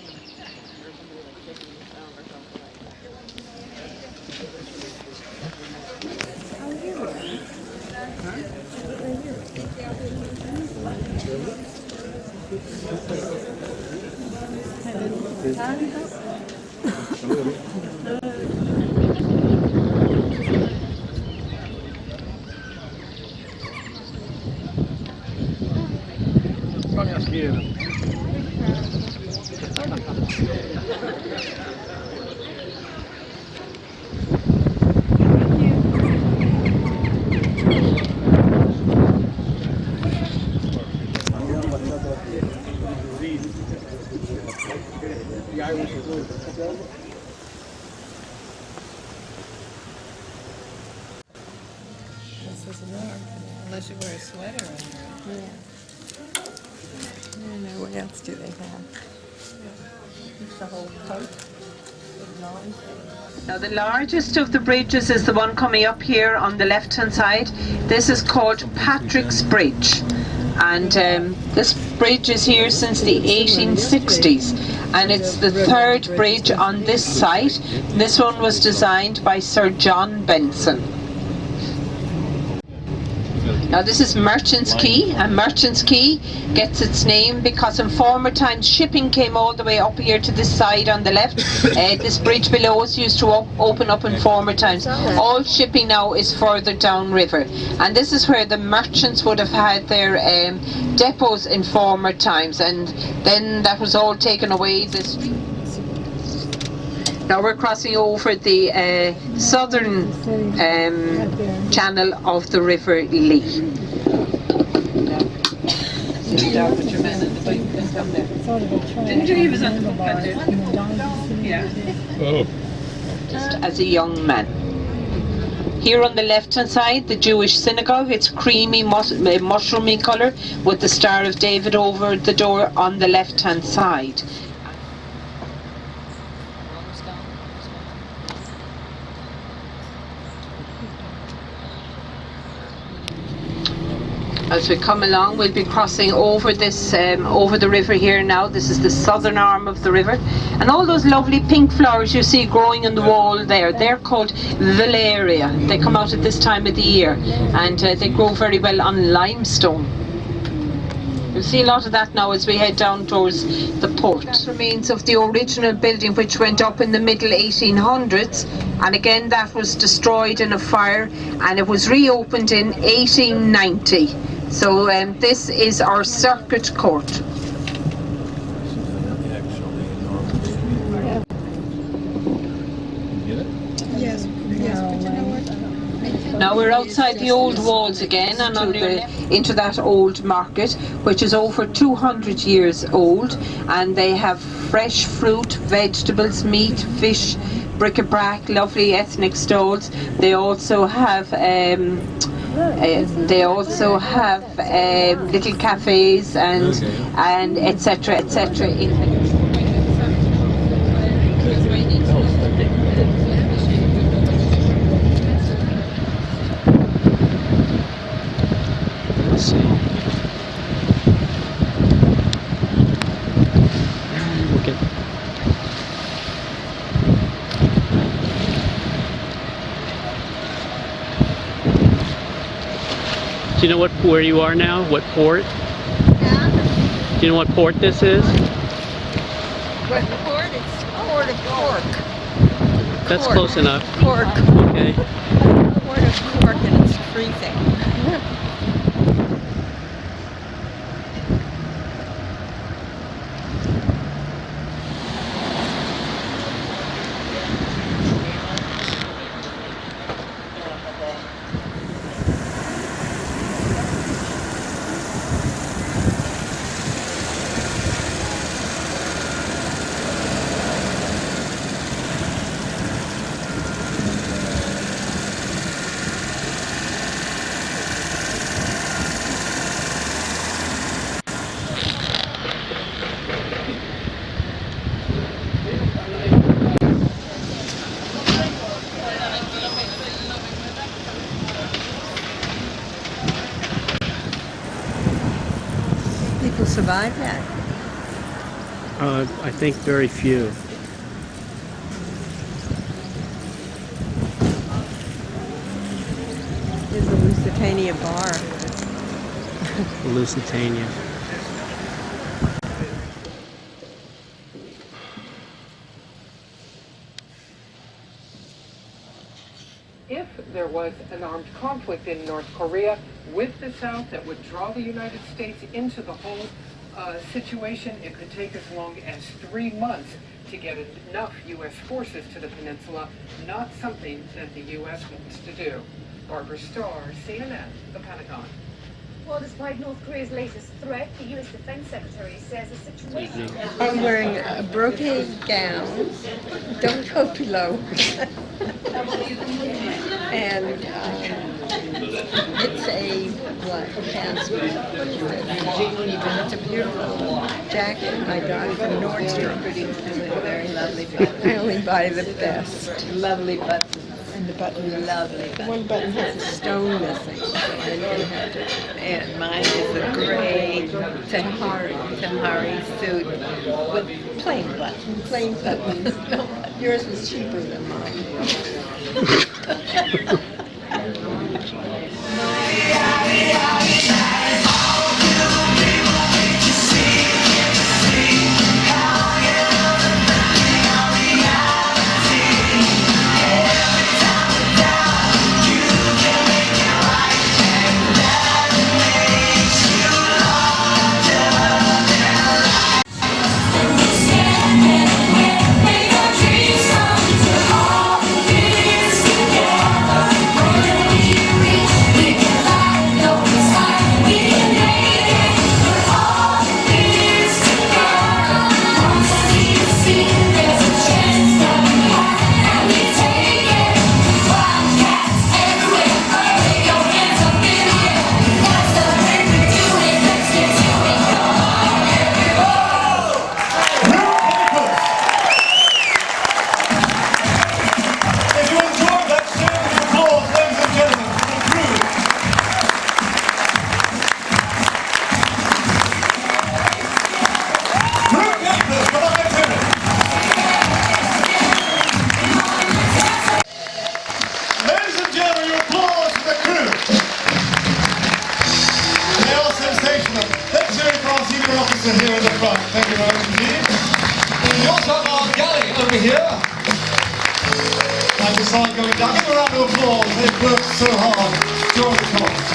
R: This is warm, unless you wear a sweater under it.
A: Yeah. I don't know, what else do they have? Just the whole coat.
U: Now the largest of the bridges is the one coming up here on the left hand side. This is called Patrick's Bridge, and this bridge is here since the 1860s, and it's the third bridge on this site. This one was designed by Sir John Benson. Now this is Merchant's Quay, and Merchant's Quay gets its name because in former times shipping came all the way up here to this side on the left. This bridge below us used to open up in former times. All shipping now is further downriver, and this is where the merchants would have had their depots in former times, and then that was all taken away. Now we're crossing over the southern channel of the River Lee.
V: Didn't you? He was on the boat. Yeah.
G: Oh.
U: Just as a young man. Here on the left-hand side, the Jewish synagogue. It's creamy, mushroomy colour with the Star of David over the door on the left-hand side. As we come along, we'll be crossing over this, over the river here now. This is the southern arm of the river. And all those lovely pink flowers you see growing on the wall there, they're called Valeria. They come out at this time of the year, and they grow very well on limestone. You'll see a lot of that now as we head down towards the port. That remains of the original building which went up in the middle 1800s, and again that was destroyed in a fire, and it was reopened in 1890. So this is our circuit court.
A: Yes, yes, but you know what?
U: Now we're outside the old walls again and into that old market, which is over 200 years old, and they have fresh fruit, vegetables, meat, fish, bric-a-brac, lovely ethnic stalls. They also have little cafes and etc. etc.
G: Do you know where you are now? What port?
A: Yeah.
G: Do you know what port this is?
A: What port? It's Port of Cork.
G: That's
A: Cork.
G: close enough.
A: Cork.
G: Okay.
A: Port of Cork, and it's freezing. People survive that.
G: I think very few.
A: There's a Lusitania bar.
G: Lusitania.
C: If there was an armed conflict in North Korea with the South that would draw the United States into the whole situation, it could take as long as 3 months to get enough U.S. forces to the peninsula, not something that the U.S. wants to do. Barbara Starr, CNN, the Pentagon.
D: Well, despite North Korea's latest threat, the U.S. Defense Secretary says the situation...
A: I'm wearing a brocade gown. Don't go too low. And it's a, what, pants? What is it? It's a beautiful jacket I got from Nordstrom. Very lovely button. I only buy the best. Lovely button. And the button, lovely button. One button has a stone missing, so I didn't have to. And mine is a gray Tamari suit with plain buttons. Plain buttons. No, yours was cheaper than mine.
T: Dreams come
F: over here. And the sign going down. Give a round of applause. They've worked so hard during the course.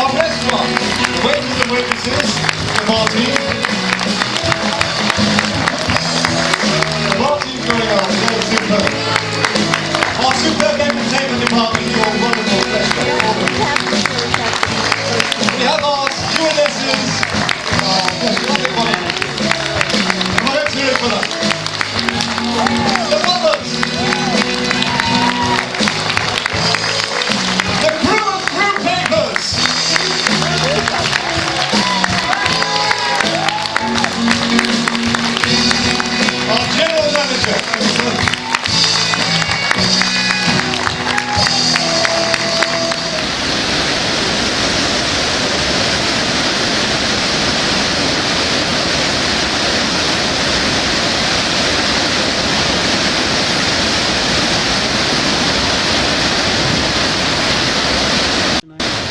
F: Our next one, the waiters and waitresses, the Martine. The Martine's going on, they're superb. Our superb entertainment department, your wonderful restaurant. We have our stewardesses. Come on, let's hear it for them. The mothers. The crew of crew papers. Our general manager.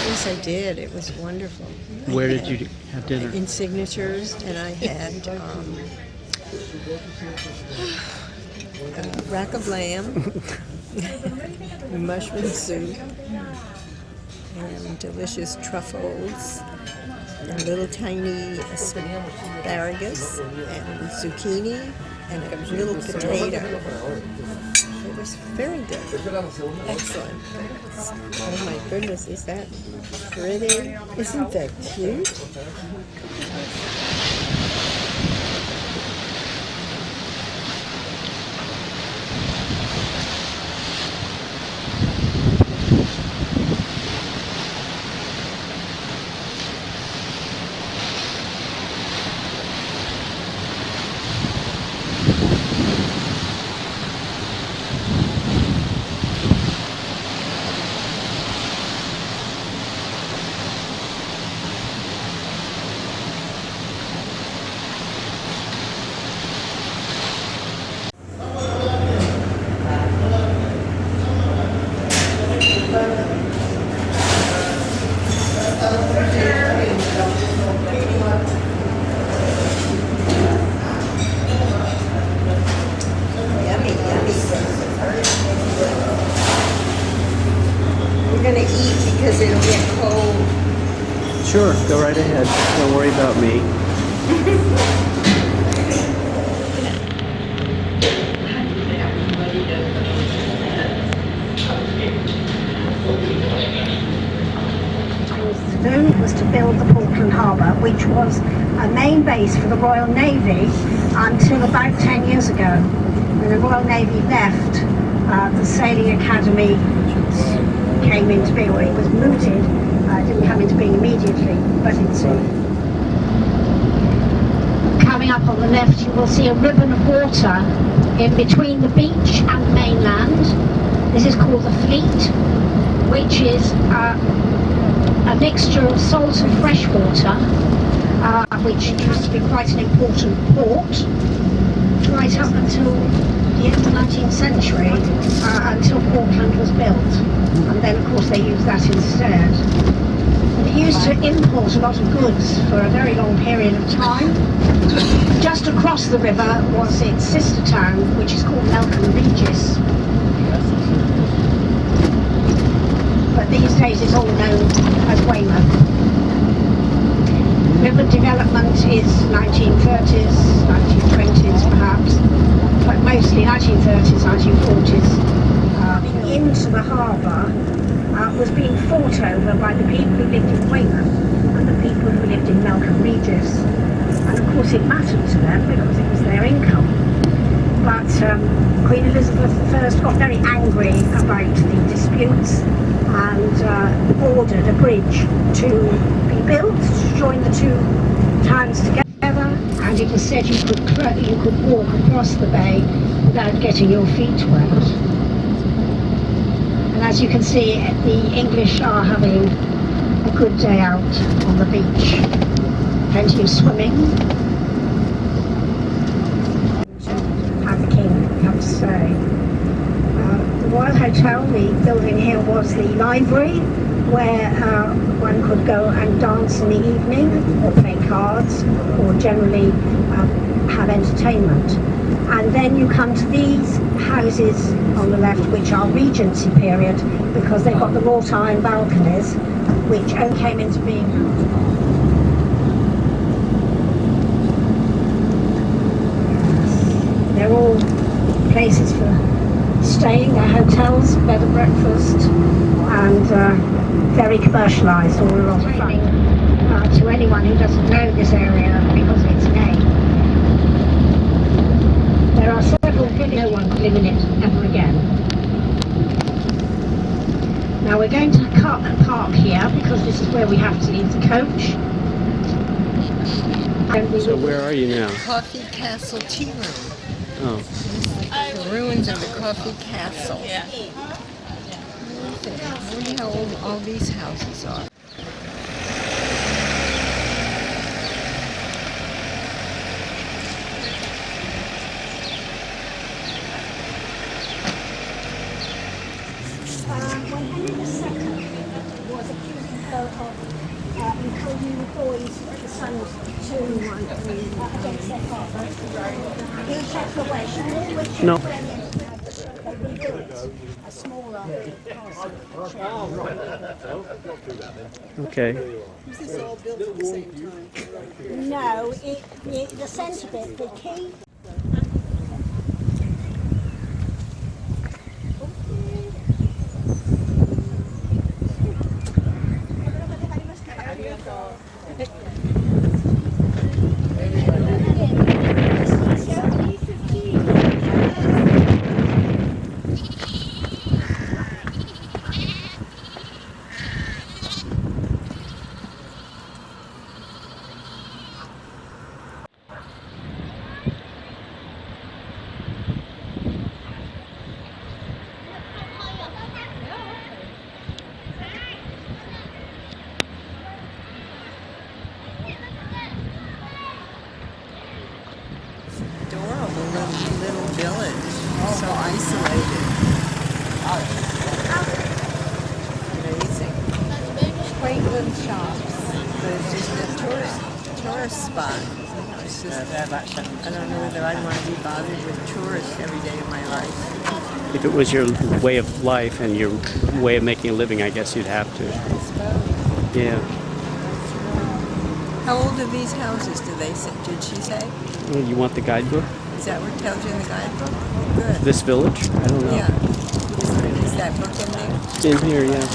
A: Yes, I did. It was wonderful.
G: Where did you have dinner?
A: In Signatures, and I had rack of lamb, mushroom soup, and delicious truffles, and little tiny asparagus, and zucchini, and a little potato. It was very good. Excellent. Oh my goodness, is that pretty? Isn't that cute? We're gonna eat because it'll get cold.
G: Sure, go right ahead. Don't worry about me.
B: Was to build the Portland Harbour, which was a main base for the Royal Navy until about 10 years ago. When the Royal Navy left, the Sailing Academy came into being, or it was mooted. It didn't come into being immediately, but it's coming up on the left. You will see a ribbon of water in between the beach and the mainland. This is called the Fleet, which is a mixture of salt and fresh water, which used to be quite an important port right up until the end of the 19th century, until Portland was built, and then of course they used that instead. And it used to import a lot of goods for a very long period of time. Just across the river was its sister town, which is called Melcombe Regis. But these days it's all known as Weymouth. River development is 1930s, 1920s perhaps, but mostly 1930s, 1940s. Into the harbour was being fought over by the people who lived in Weymouth and the people who lived in Melcombe Regis. And of course it mattered to them because it was their income. But Queen Elizabeth I got very angry about the disputes and ordered a bridge to be built to join the two towns together, and it was said you could walk across the bay without getting your feet wet. And as you can see, the English are having a good day out on the beach. Plenty of swimming. And the King, I have to say. The Royal Hotel, the building here, was the library where one could go and dance in the evening or play cards or generally have entertainment. And then you come to these houses on the left, which are Regency period, because they've got the wrought iron balconies, which only came into being. They're all places for staying, they're hotels, bed and breakfast, and very commercialised all along the front. To anyone who doesn't know this area because of its name, there are several villages. No one will live in it ever again. Now we're going to park here because this is where we have to leave the coach.
G: So where are you now?
A: Coffee Castle Tea Room.
G: Oh.
A: The ruins of the Coffee Castle. Yeah. I wonder how old all these houses are.
B: When Henry II was accusing her of encouraging the boys, the sons, to against their father, he took her away. She always
G: No.
B: a smaller castle.
G: Okay.
E: Was this all built at the same time?
B: No, the centre bit, the key.
R: Adorable little village. So isolated. Amazing. Quaint little shops. But it's just a tourist spot. It's just, I don't know whether I'd want to be bothered with tourists every day of my life.
G: If it was your way of life and your way of making a living, I guess you'd have to.
R: I suppose.
G: Yeah.
R: How old are these houses, did she say?
G: Well, you want the guidebook?
R: Is that what it tells you in the guidebook? Good.
G: This village? I don't know.
R: Yeah. Is that book in there?
G: It's in here, yeah.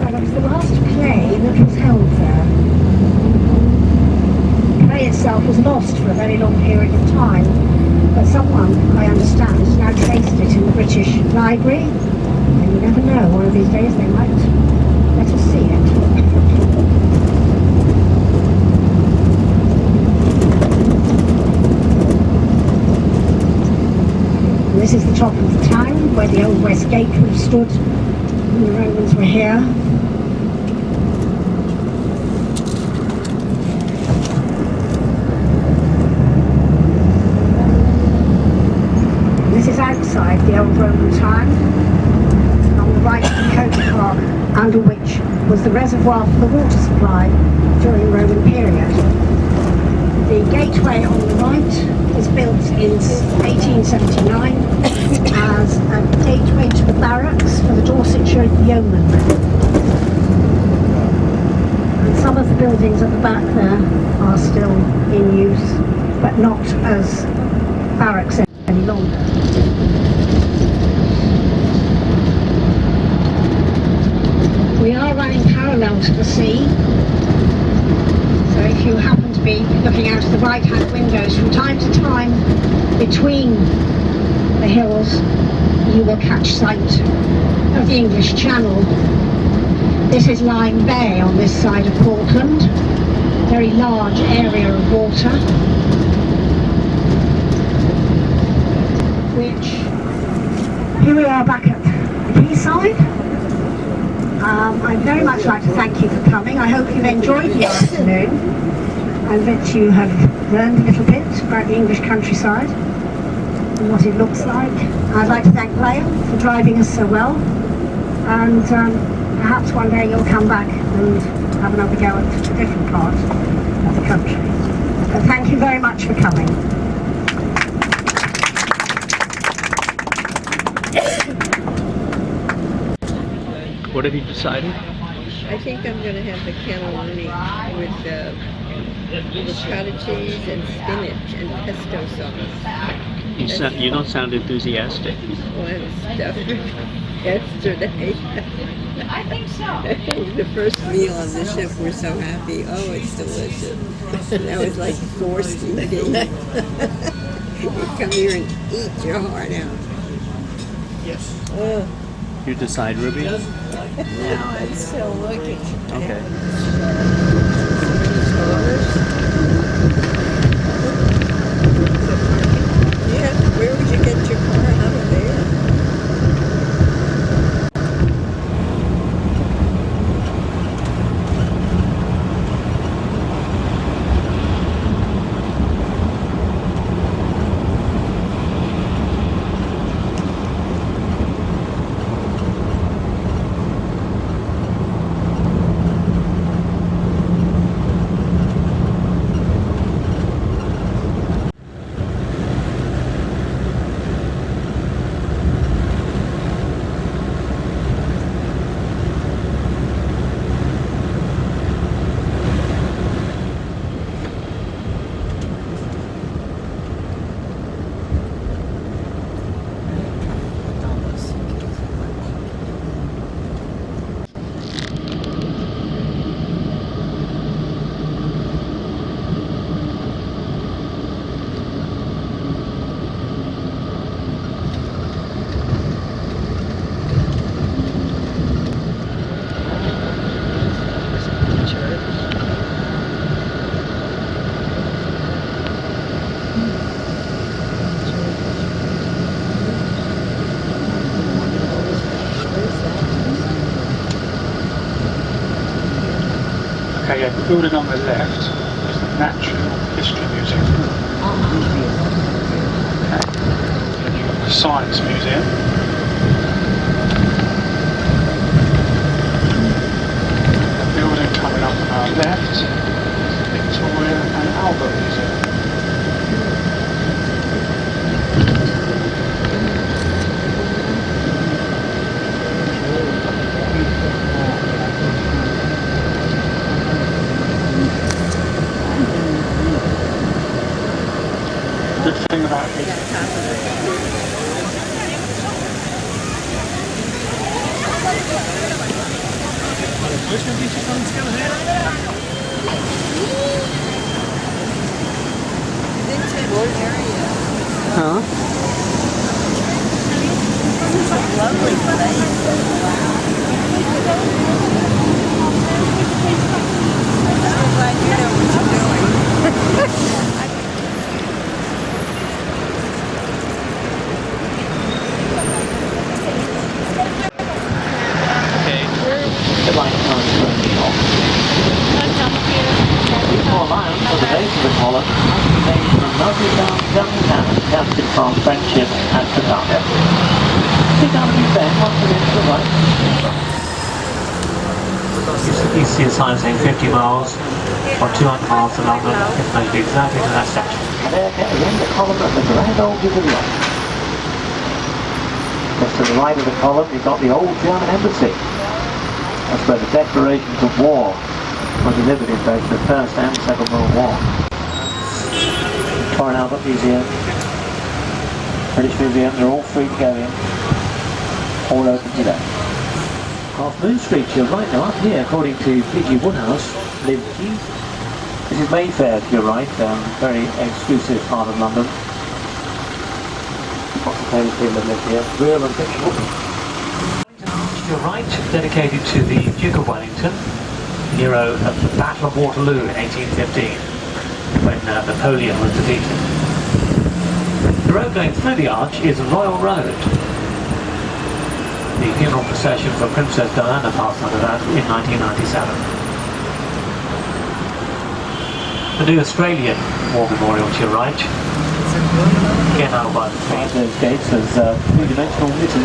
B: Well, it was the last play that was held there. The play itself was lost for a very long period of time, but someone, I understand, has now traced it in the British Library, and you never know, one of these days they might let us see it. And this is the top of the town, where the old West Gate would have stood when the Romans were here. This is outside the old Roman town, on the right of the coach park, under which was the reservoir for the water supply during the Roman period. The gateway on the right was built in 1879 as a gateway to the barracks for the Dorsetshire yeomen. And some of the buildings at the back there are still in use, but not as barracks any longer. We are running parallel to the sea, so if you happen to be looking out of the right-hand windows from time to time between the hills, you will catch sight of the English Channel. This is Lyme Bay on this side of Portland, very large area of water, which, here we are back at the quayside. I'd very much like to thank you for coming. I hope you've enjoyed the afternoon and that you have learned a little bit about the English countryside and what it looks like. I'd like to thank Graham for driving us so well, and perhaps one day you'll come back and have another go at a different part of the country. But thank you very much for coming.
G: What have you decided?
R: I think I'm going to have the cannelloni with cottage cheese and spinach and pesto sauce.
G: You don't sound enthusiastic.
R: Well, I was stuffed yesterday.
D: I think so.
R: The first meal on the ship, we're so happy. Oh, it's delicious. That was like forced eating. You come here and eat your heart out.
K: Yes.
G: You decide, Ruby?
R: No, I'm still looking.
G: Okay.
R: Yeah, where would you get your car out of there?
O: Okay, the building on the left is the Natural History Museum. Okay. Then you've got the Science Museum. The building coming up on our left, Victoria and Albert Museum. Good thing about it.
G: Huh?
R: It's a lovely place. I'm glad you know what you're doing.
G: Okay.
J: The line comes from the off. The core line for the base of the column made from lovely young salmon captured from Friendship at Trafalgar. Pick up your bed, once again to the right. You see a sign saying 50 miles or 200 miles to London. It's measured exactly to that section. And there again, the column at the grand old Jubilee. Just to the right of the column, you've got the old German embassy. That's where the declarations of war were delivered in both the First and Second World War. Victoria and Albert Museum, British Museum, they're all free to go in, all open today. Off Moon Street, you're right now, up here, according to P.G. Woodhouse, live Keith. This is Mayfair to your right, very exclusive part of London. Lots of famous people that live here, real and fictional. To your right, dedicated to the Duke of Wellington, hero of the Battle of Waterloo in 1815, when Napoleon was defeated. The road going through the arch is Royal Road. The funeral procession for Princess Diana passed under that in 1997. The new Australian War Memorial to your right. Again, out by those gates, there's three-dimensional Newton.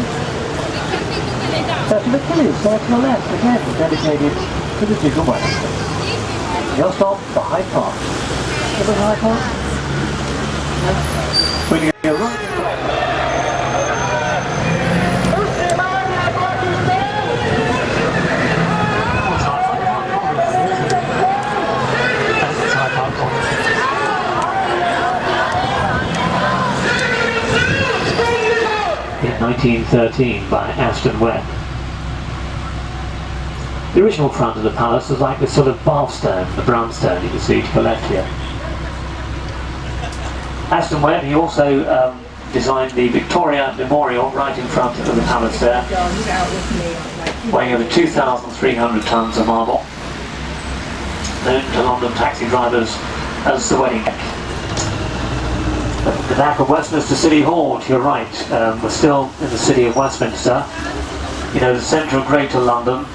J: So to the Phillies, so to the left, again dedicated to the Duke of Wellington. Your stop for Hyde Park. Remember Hyde Park? When you go right. In 1913 by Aston Webb. The original front of the palace was like this sort of bathstone, the brownstone you can see to the left here. Aston Webb, he also designed the Victoria Memorial right in front of the palace there, weighing over 2,300 tonnes of marble, known to London taxi drivers as the wedding deck. The back of Westminster City Hall to your right, we're still in the city of Westminster. You know, the centre of Greater London.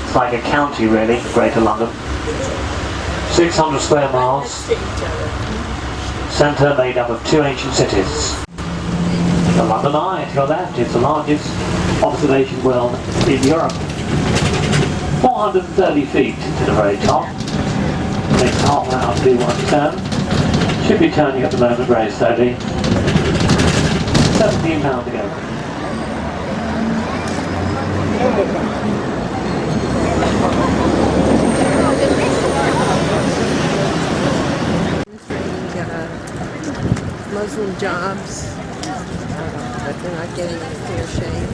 J: It's like a county really, Greater London. 600 square miles. Centre made up of two ancient cities. The London Eye to your left is the largest observation well in Europe. 430 feet to the very top. Takes half an hour to do one turn. Should be turning at the moment very slowly. 17 pounds to go.
R: Muslim jobs, but they're not getting any fair shake.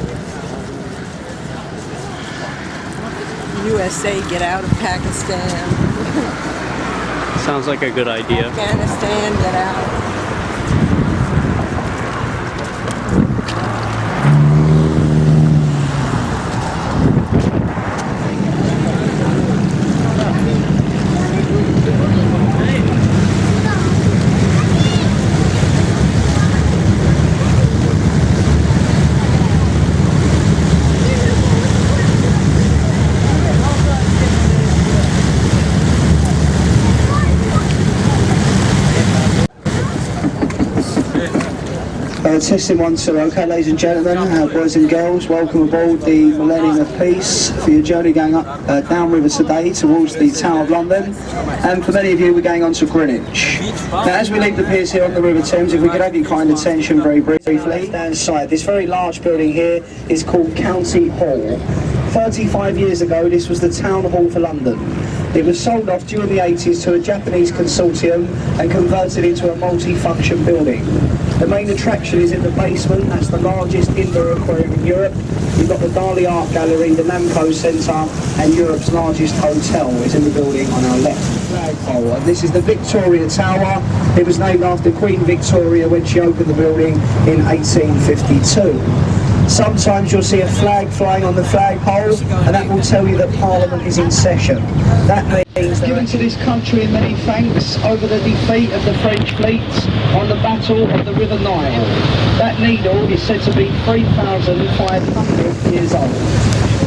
R: USA get out of Pakistan.
G: Sounds like a good idea.
R: Afghanistan get out.
L: Testing 1, 2. Okay, ladies and gentlemen, boys and girls, welcome aboard the Millennium of Peace for your journey going up downriver today towards the Tower of London, and for many of you we're going on to Greenwich. Now as we leave the piers here on the River Thames, if we could have your kind attention very briefly. Down side, this very large building here is called County Hall. 35 years ago this was the Town Hall for London. It was sold off during the 80s to a Japanese consortium and converted into a multi-function building. The main attraction is in the basement. That's the largest indoor aquarium in Europe. You've got the Dali Art Gallery, the Namco Centre, and Europe's largest hotel is in the building on our left. Flagpole. And this is the Victoria Tower. It was named after Queen Victoria when she opened the building in 1852. Sometimes you'll see a flag flying on the flagpole, and that will tell you that Parliament is in session. That means given to this country in many thanks over the defeat of the French fleet on the Battle of the River Nile. That needle is said to be 3,500 years old.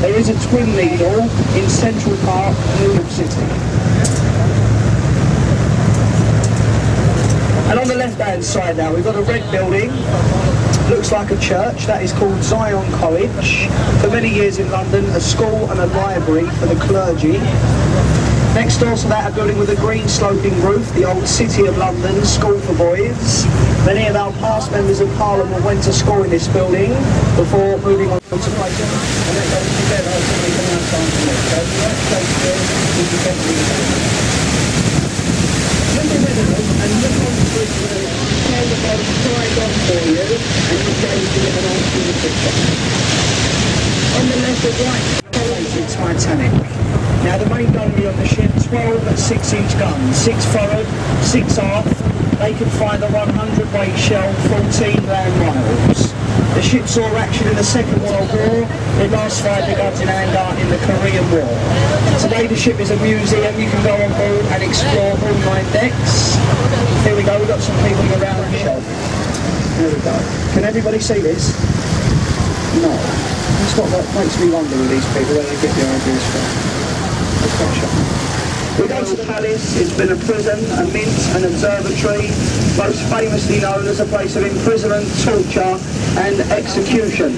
L: There is a twin needle in Central Park, New York City. And on the left-hand side now, we've got a red building. Looks like a church. That is called Zion College. For many years in London, a school and a library for the clergy. Next door to that, a building with a green sloping roof, the old City of London School for Boys. Many of our past members of Parliament went to school in this building before moving on to places. And that goes together so we can have time to look. So if you like Shakespeare, you can get the look ahead of us and look on the bridge where the bottom side on for you, and you'll be able to get an answer in the picture. On the left or right, Titanic. Now the main gunnery on the ship, 12 6-inch guns, 6 forward, 6 aft. They can fire the 100-weight shell 14 land miles. The ship saw action in the Second World War. It last fired the guns in anger in the Korean War. Today the ship is a museum. You can go on board and explore all 9 decks. Here we go, we've got some people around the shop. There we go. Can everybody see this? No. That's what makes me wonder with these people, where they get their ideas from. We go to the palace. It's been a prison, a mint, an observatory, most famously known as a place of imprisonment, torture and execution.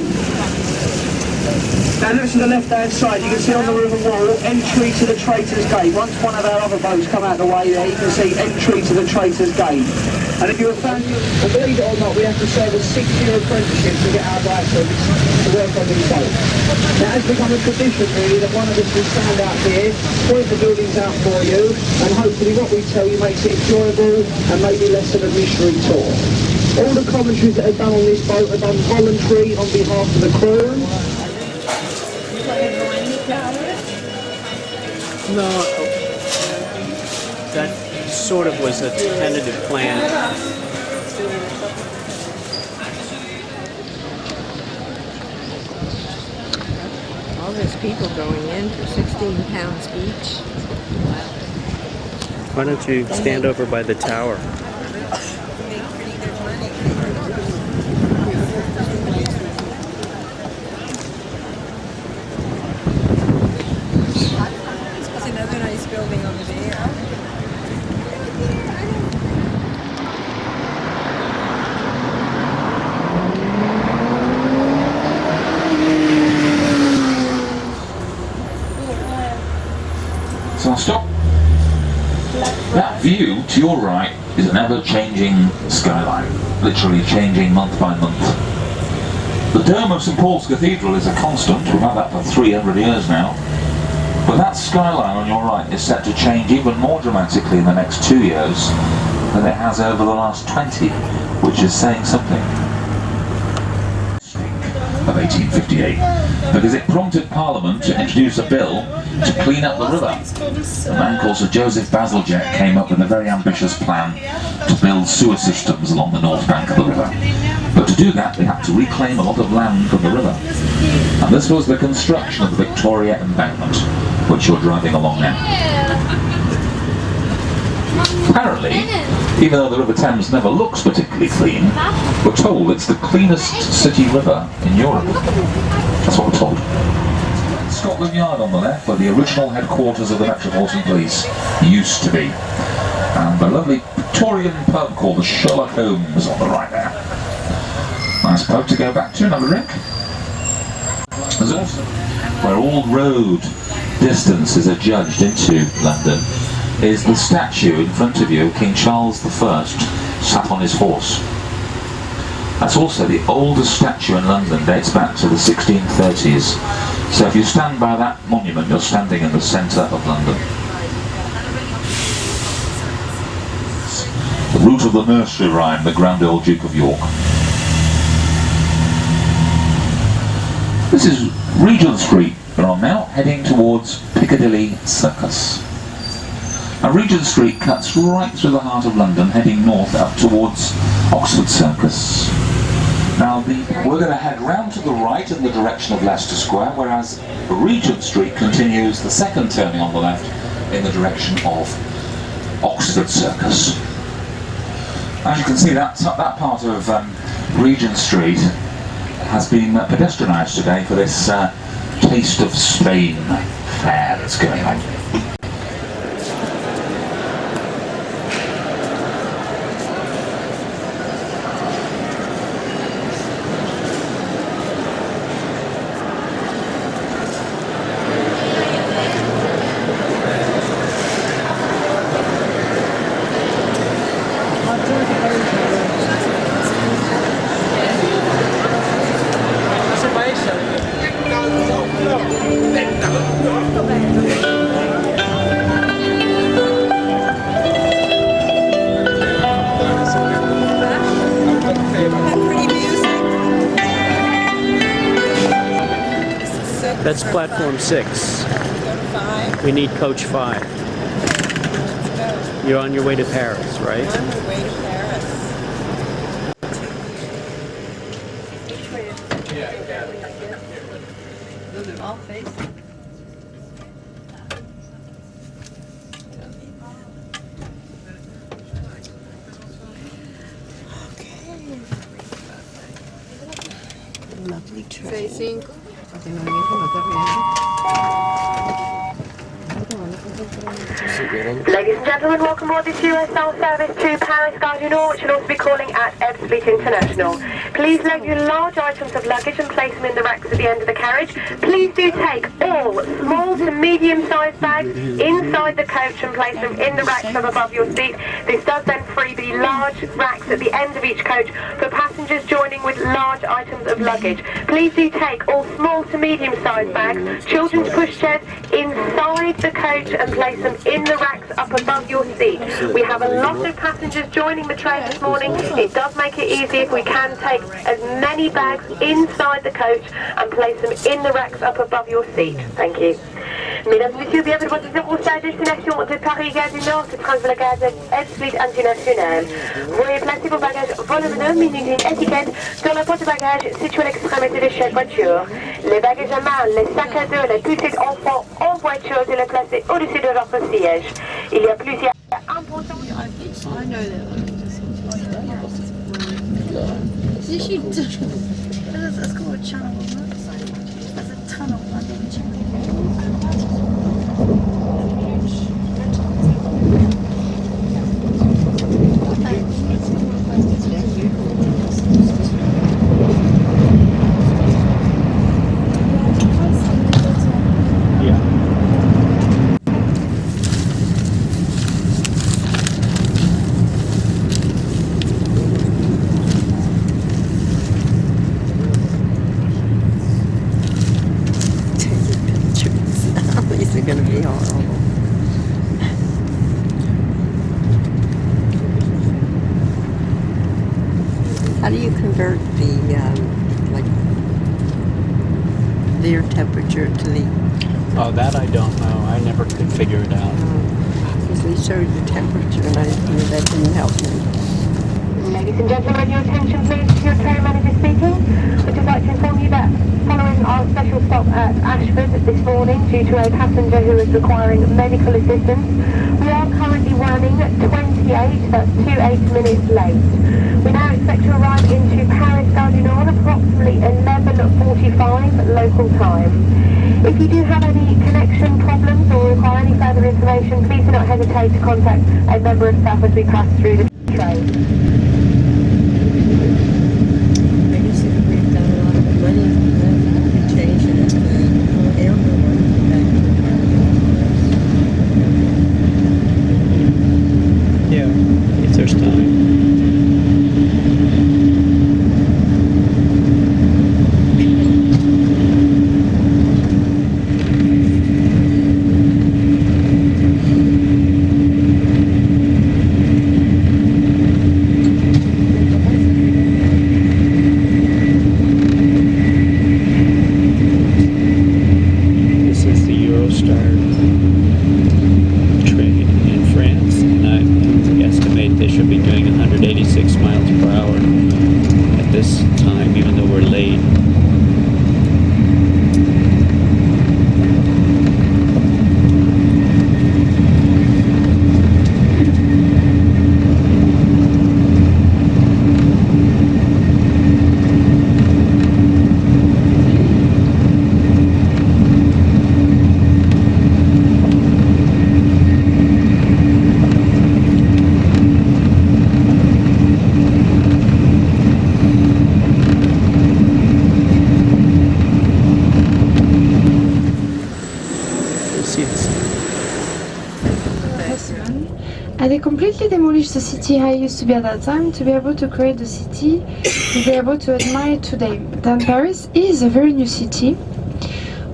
L: Now look to the left-hand side, you can see on the river wall, entry to the Traitors Gate. Once one of our other boats come out of the way there, you can see entry to the Traitors Gate. And if you're a fan, and believe it or not, we have to serve a 6-year apprenticeship to get our license to work on these boats. Now it's become a tradition really that one of us will stand out here, point the buildings out for you, and hopefully what we tell you makes it enjoyable and maybe less of a mystery tour. All the commentaries that are done on this boat are done voluntary on behalf of the crew.
G: No, that sort of was a tentative plan.
R: All those people going in for 16 pounds each.
G: Why don't you stand over by the tower?
R: There's another nice building over there.
M: So I'll stop. That view to your right is an ever-changing skyline, literally changing month by month. The dome of St Paul's Cathedral is a constant, we've had that for 300 years now, but that skyline on your right is set to change even more dramatically in the next 2 years than it has over the last 20, which is saying something. Of 1858, because it prompted Parliament to introduce a bill to clean up the river. A man called Sir Joseph Bazalgette came up with a very ambitious plan to build sewer systems along the north bank of the river. But to do that, they had to reclaim a lot of land from the river. And this was the construction of the Victoria Embankment, which you're driving along now. Apparently, even though the River Thames never looks particularly clean, we're told it's the cleanest city river in Europe. That's what we're told. Scotland Yard on the left, where the original headquarters of the Metropolitan Police used to be. And the lovely Victorian pub called the Sherlock Holmes on the right there. Nice pub to go back to, another drink. There's also where all road distances are judged into London is the statue in front of you, King Charles I sat on his horse. That's also the oldest statue in London, dates back to the 1630s. So if you stand by that monument, you're standing in the centre of London. The route of the nursery rhyme, the Grand Old Duke of York. This is Regent Street we're on now, heading towards Piccadilly Circus. Now Regent Street cuts right through the heart of London, heading north up towards Oxford Circus. Now we're going to head round to the right in the direction of Leicester Square, whereas Regent Street continues the second turning on the left in the direction of Oxford Circus. As you can see, that part of Regent Street has been pedestrianised today for this Taste of Spain fair that's going on.
G: That's platform 6. We need coach 5. You're on your way to Paris, right?
R: On the way to Paris. They're all facing. Lovely tree. Facing.
N: Ladies and gentlemen, welcome aboard this USL service to Paris Gare du Nord, which will also be calling at Ebbsfleet International. Please load your large items of luggage and place them in the racks at the end of the carriage. Please do take all small to medium-sized bags inside the coach and place them in the racks up above your seat. This does then free the large racks at the end of each coach for passengers joining with large items of luggage. Please do take all small to medium-sized bags, children's pushchairs inside the coach and place them in the racks up above your seat. We have a lot of passengers joining the train this morning. It does make it easy if we can take as many bags inside the coach and place them in the racks up above your seat. Thank you. Mesdames et messieurs, bienvenue pour à destination de Paris-Gare du Nord, ce train de la gare Edsfleet International. Veuillez placer vos bagages volumineux, minus une étiquette, sur la porte de bagages située à l'extrémité de chaque voiture. Les bagages à main, les sacs à dos, les petites enfants en voiture, et les placer au-dessus de votre siège. Il y a plusieurs importants...
A: I know that. You should. That's called a channel. There's a tunnel under the channel. These are going to be horrible. How do you convert the like their temperature to the?
G: Oh, that I don't know. I never could figure it out.
A: Because they showed the temperature, and that didn't help me.
N: Ladies and gentlemen, your attention please. Your train manager speaking. We'd just like to inform you that following our special stop at Ashford this morning due to a passenger who is requiring medical assistance, we are currently running 28, that's 28 minutes late. We now expect to arrive into Paris-Gare du Nord approximately 11:45 local time. If you do have any connection problems or require any further information, please do not hesitate to contact a member of staff as we pass through the train.
G: Yeah, if there's time.
P: They completely demolished the city I used to be at that time to be able to create the city to be able to admire it today. Then Paris is a very new city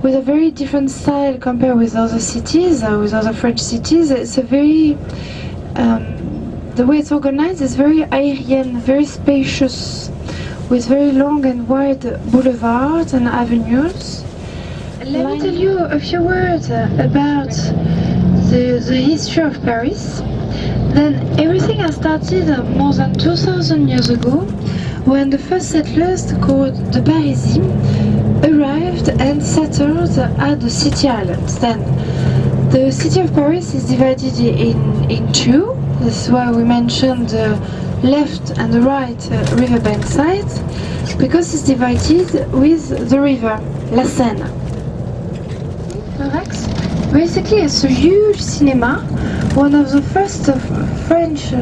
P: with a very different style compared with other cities, with other French cities. It's a very, the way it's organized is very aérien, very spacious, with very long and wide boulevards and avenues. Let me tell you a few words about the history of Paris. Then everything has started more than 2,000 years ago when the first settlers called the Parisians arrived and settled at the city islands. Then the city of Paris is divided in two. This is why we mentioned the left and the right riverbank sides, because it's divided with the river, La Seine. Rex? Basically, it's a huge cinema, one of the first French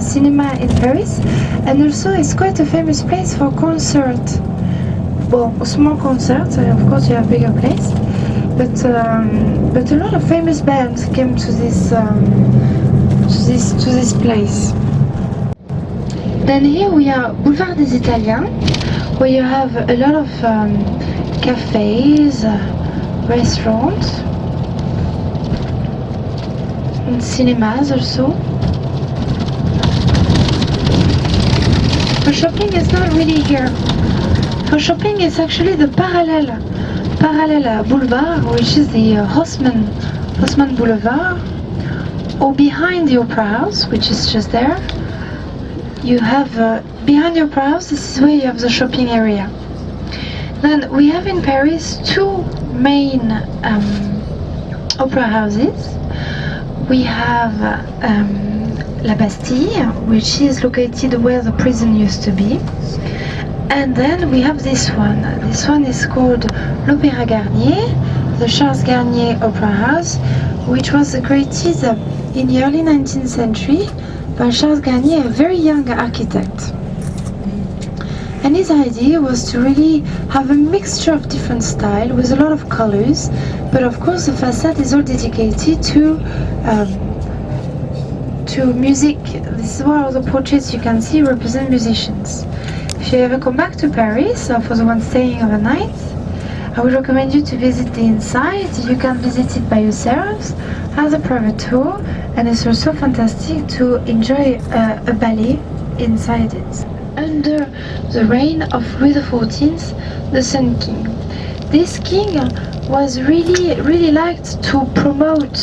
P: cinema in Paris, and also it's quite a famous place for concert. Well, small concerts, of course you have bigger place, but a lot of famous bands came to this place. Then here we are Boulevard des Italiens, where you have a lot of cafes, restaurants, and cinemas also. For shopping is not really here. For shopping it's actually the parallel boulevard, which is the Haussmann Boulevard, or behind the Opera House, which is just there. You have behind the Opera House, this is where you have the shopping area. Then we have in Paris two main opera houses. We have La Bastille, which is located where the prison used to be. And then we have this one. This one is called l'Opéra Garnier, the Charles Garnier Opera House, which was created in the early 19th century by Charles Garnier, a very young architect. And his idea was to really have a mixture of different styles with a lot of colors, but of course the facade is all dedicated to music. This is where all the portraits you can see represent musicians. If you ever come back to Paris, or for the ones staying overnight, I would recommend you to visit the inside. You can visit it by yourselves, have a private tour, and it's also fantastic to enjoy a ballet inside it. Under the reign of Louis XIV, the Sun King. This king was really liked to promote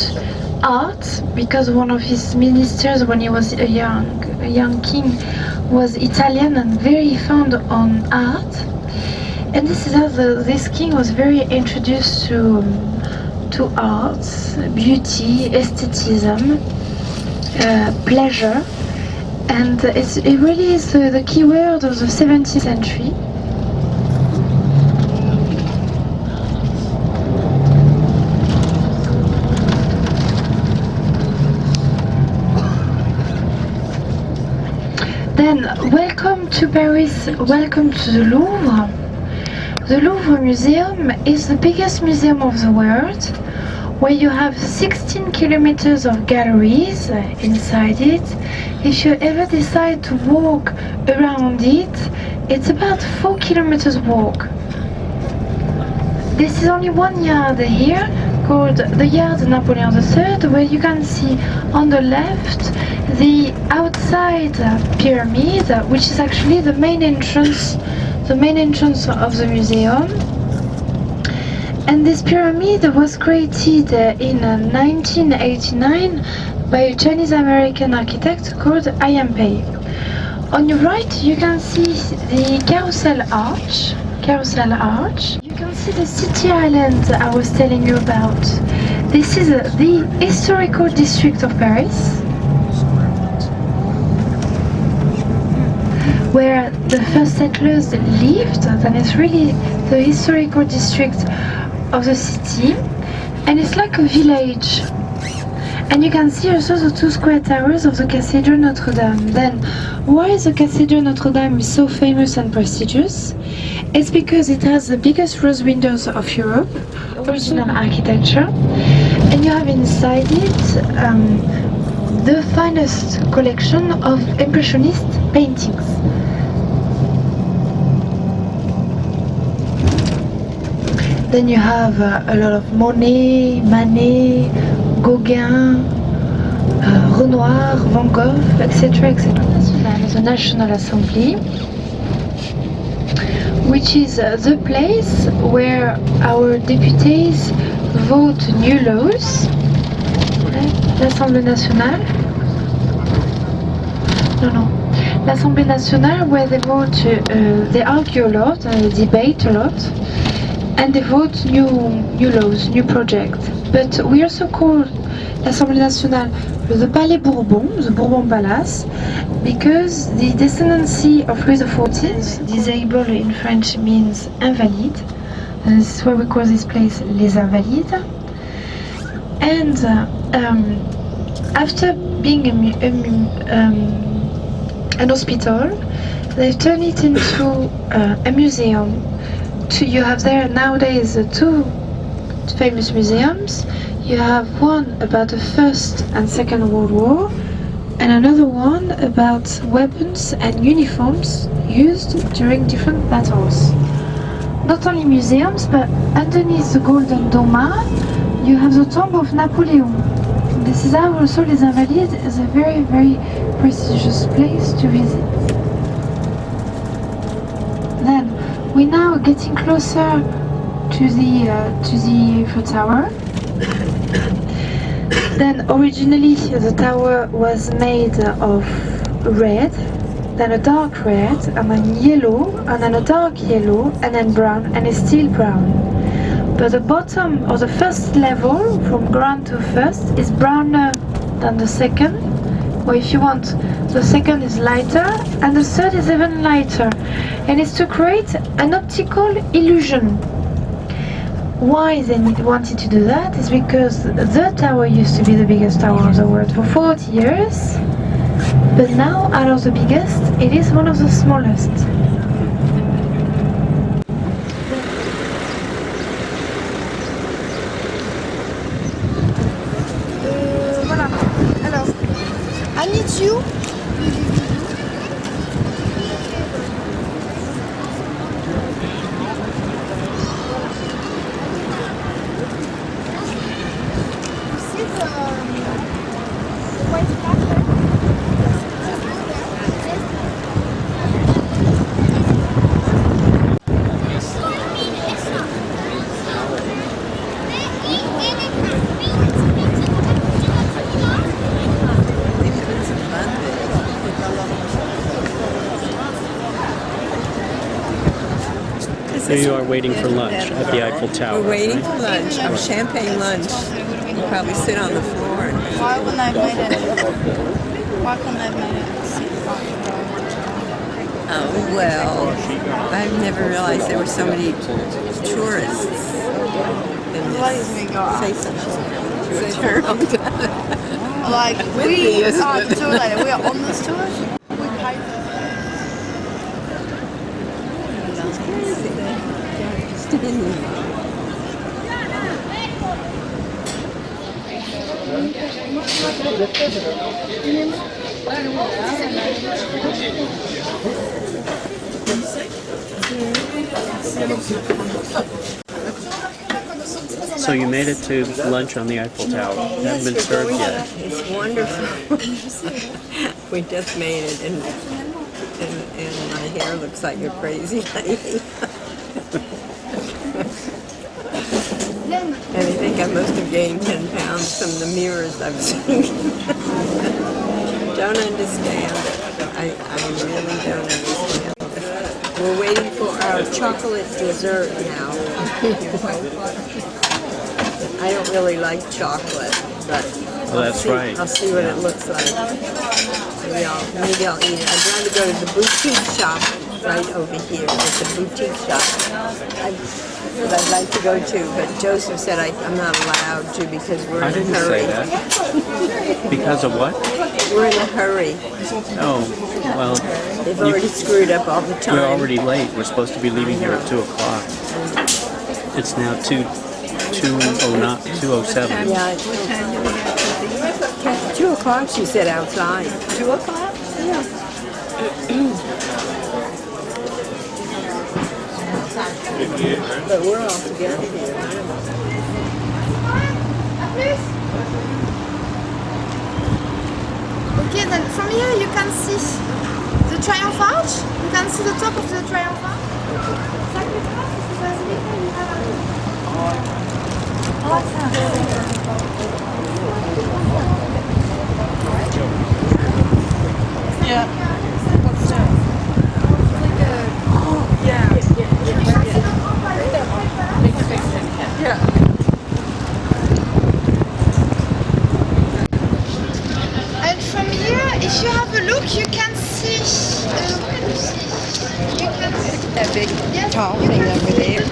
P: art, because one of his ministers when he was a young king was Italian and very fond on art. And this is how this king was very introduced to art, beauty, aestheticism, pleasure. And it really is the key word of the 17th century. Then, welcome to Paris, welcome to the Louvre. The Louvre Museum is the biggest museum of the world, where you have 16 kilometers of galleries inside it. If you ever decide to walk around it, it's about 4 kilometers walk. This is only one yard here, called the Yard Napoleon III, where you can see on the left the outside pyramid, which is actually the main entrance of the museum. And this pyramid was created in 1989 by a Chinese-American architect called I.M. Pei. On your right, you can see the Carousel Arch. You can see the City Island I was telling you about. This is the historical district of Paris, where the first settlers lived. Then it's really the historical district of the city, and it's like a village. And you can see also the 2 square towers of the Cathedral Notre Dame. Then, why the Cathedral Notre Dame is so famous and prestigious? It's because it has the biggest rose windows of Europe, original architecture, and you have inside it the finest collection of Impressionist paintings. Then you have a lot of Monet, Manet, Gauguin, Renoir, Van Gogh, etc. etc. The National Assembly, which is the place where our deputies vote new laws. L'Assemblée nationale. L'Assemblée nationale, where they vote, they argue a lot, debate a lot, and they vote new laws, new projects. But we also call l'Assemblée nationale the Palais Bourbon, the Bourbon Palace, because the descendancy of Louis XIV, disabled in French means invalide, and this is why we call this place Les Invalides. And after being an hospital, they've turned it into a museum. You have there nowadays two famous museums. You have one about the First and Second World War, and another one about weapons and uniforms used during different battles. Not only museums, but underneath the Golden Doma, you have the tomb of Napoleon. This is how also Les Invalides is a very, very prestigious place to visit. Then we're now getting closer to the Eiffel Tower. Then originally the tower was made of red, then a dark red, and then yellow, and then a dark yellow, and then brown, and it's still brown. But the bottom of the first level, from ground to first, is browner than the second. Or if you want, the second is lighter, and the third is even lighter. And it's to create an optical illusion. Why they wanted to do that is because the tower used to be the biggest tower of the world for 40 years, but now out of the biggest, it is one of the smallest.
A: Voilà. Alors, I need you.
G: Here you are waiting for lunch at the Eiffel Tower.
R: We're waiting
G: right?
R: for lunch, our champagne lunch. We'll probably sit on the floor.
V: Why wouldn't I have made it? Why couldn't I have made it?
R: Oh, well, I've never realized there were so many tourists in this. Say something.
V: Like, we are the tour leader. We are on this tour. We pay for
G: So you made it to lunch on the Eiffel Tower. It hasn't been served yet.
R: It's wonderful. We just made it, and my hair looks like a crazy lady. And I think I must have gained 10 pounds from the mirrors I've seen. Don't understand it. I really don't understand it. We're waiting for our chocolate dessert now. I don't really like chocolate, but
G: that's right.
R: I'll see what it looks like. Maybe I'll eat it. I'm trying to go to the boutique shop right over here. It's a boutique shop that I'd like to go to, but Joseph said I'm not allowed to because we're in a hurry.
G: I didn't say that. Because of what?
R: We're in a hurry.
G: Oh, well.
R: They've already screwed up all the time.
G: We're already late. We're supposed to be leaving here at 2 o'clock. It's now 2:07.
R: Yeah. 2 o'clock, she said, outside. 2 o'clock? Yeah. But we're all together here.
V: Okay, then from here you can see the Triumph Arch. You can see the top of the Triumph Arch. Yeah. What's that? Yeah. And from here, if you have a look, you can see. You can see
R: That big tall thing over there.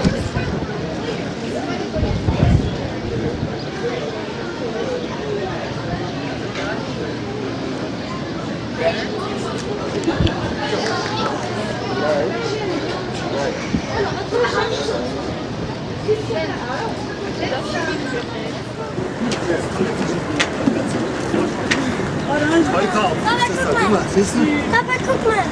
V: Papa, guck mal.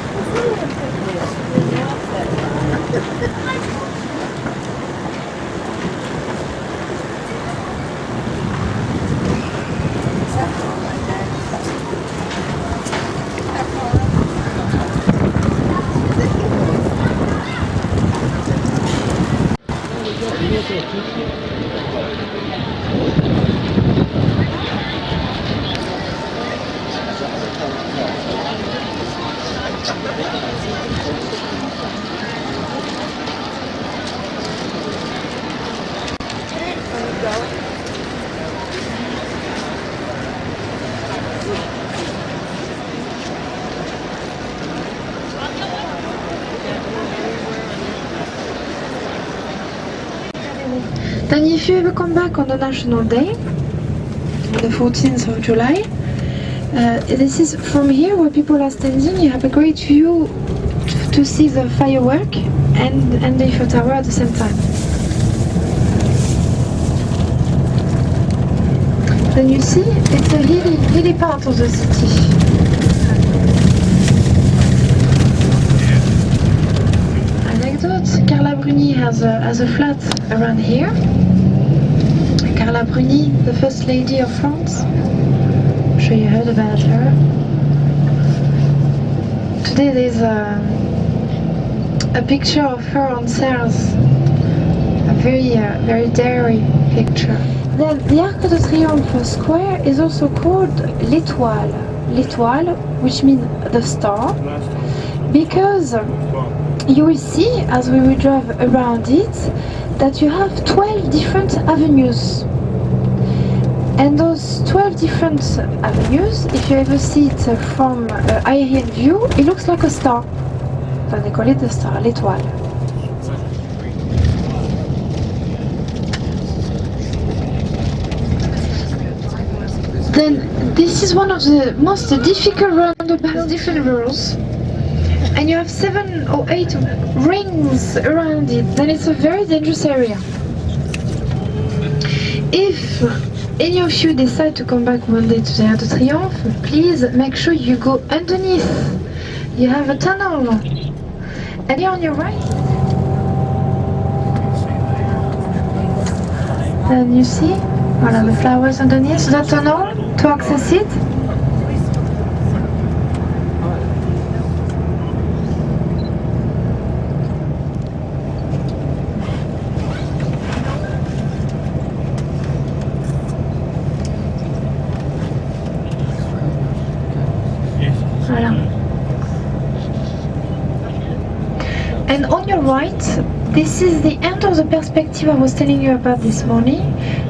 P: Then if you ever come back on the National Day, the 14th of July, this is from here where people are standing, you have a great view to see the firework and the Eiffel Tower at the same time. Then you see, it's a hilly part of the city. Anecdote, Carla Bruni has a flat around here. Carla Bruni, the first lady of France. I'm sure you heard about her. Today there's a picture of her on sales. A very daring picture. Then the Arc de Triomphe Square is also called l'Étoile. L'Étoile, which means the star, because you will see, as we will drive around it, that you have 12 different avenues. And those 12 different avenues, if you ever see it from an aerial view, it looks like a star. So they call it the star, l'étoile. Then this is one of the most difficult roundabouts, different rules. And you have 7 or 8 rings around it, then it's a very dangerous area. If any of you decide to come back one day to the Arc de Triomphe, please make sure you go underneath. You have a tunnel. And here on your right, then you see, voilà, the flowers underneath the tunnel to access it. And on your right, this is the end of the perspective I was telling you about this morning.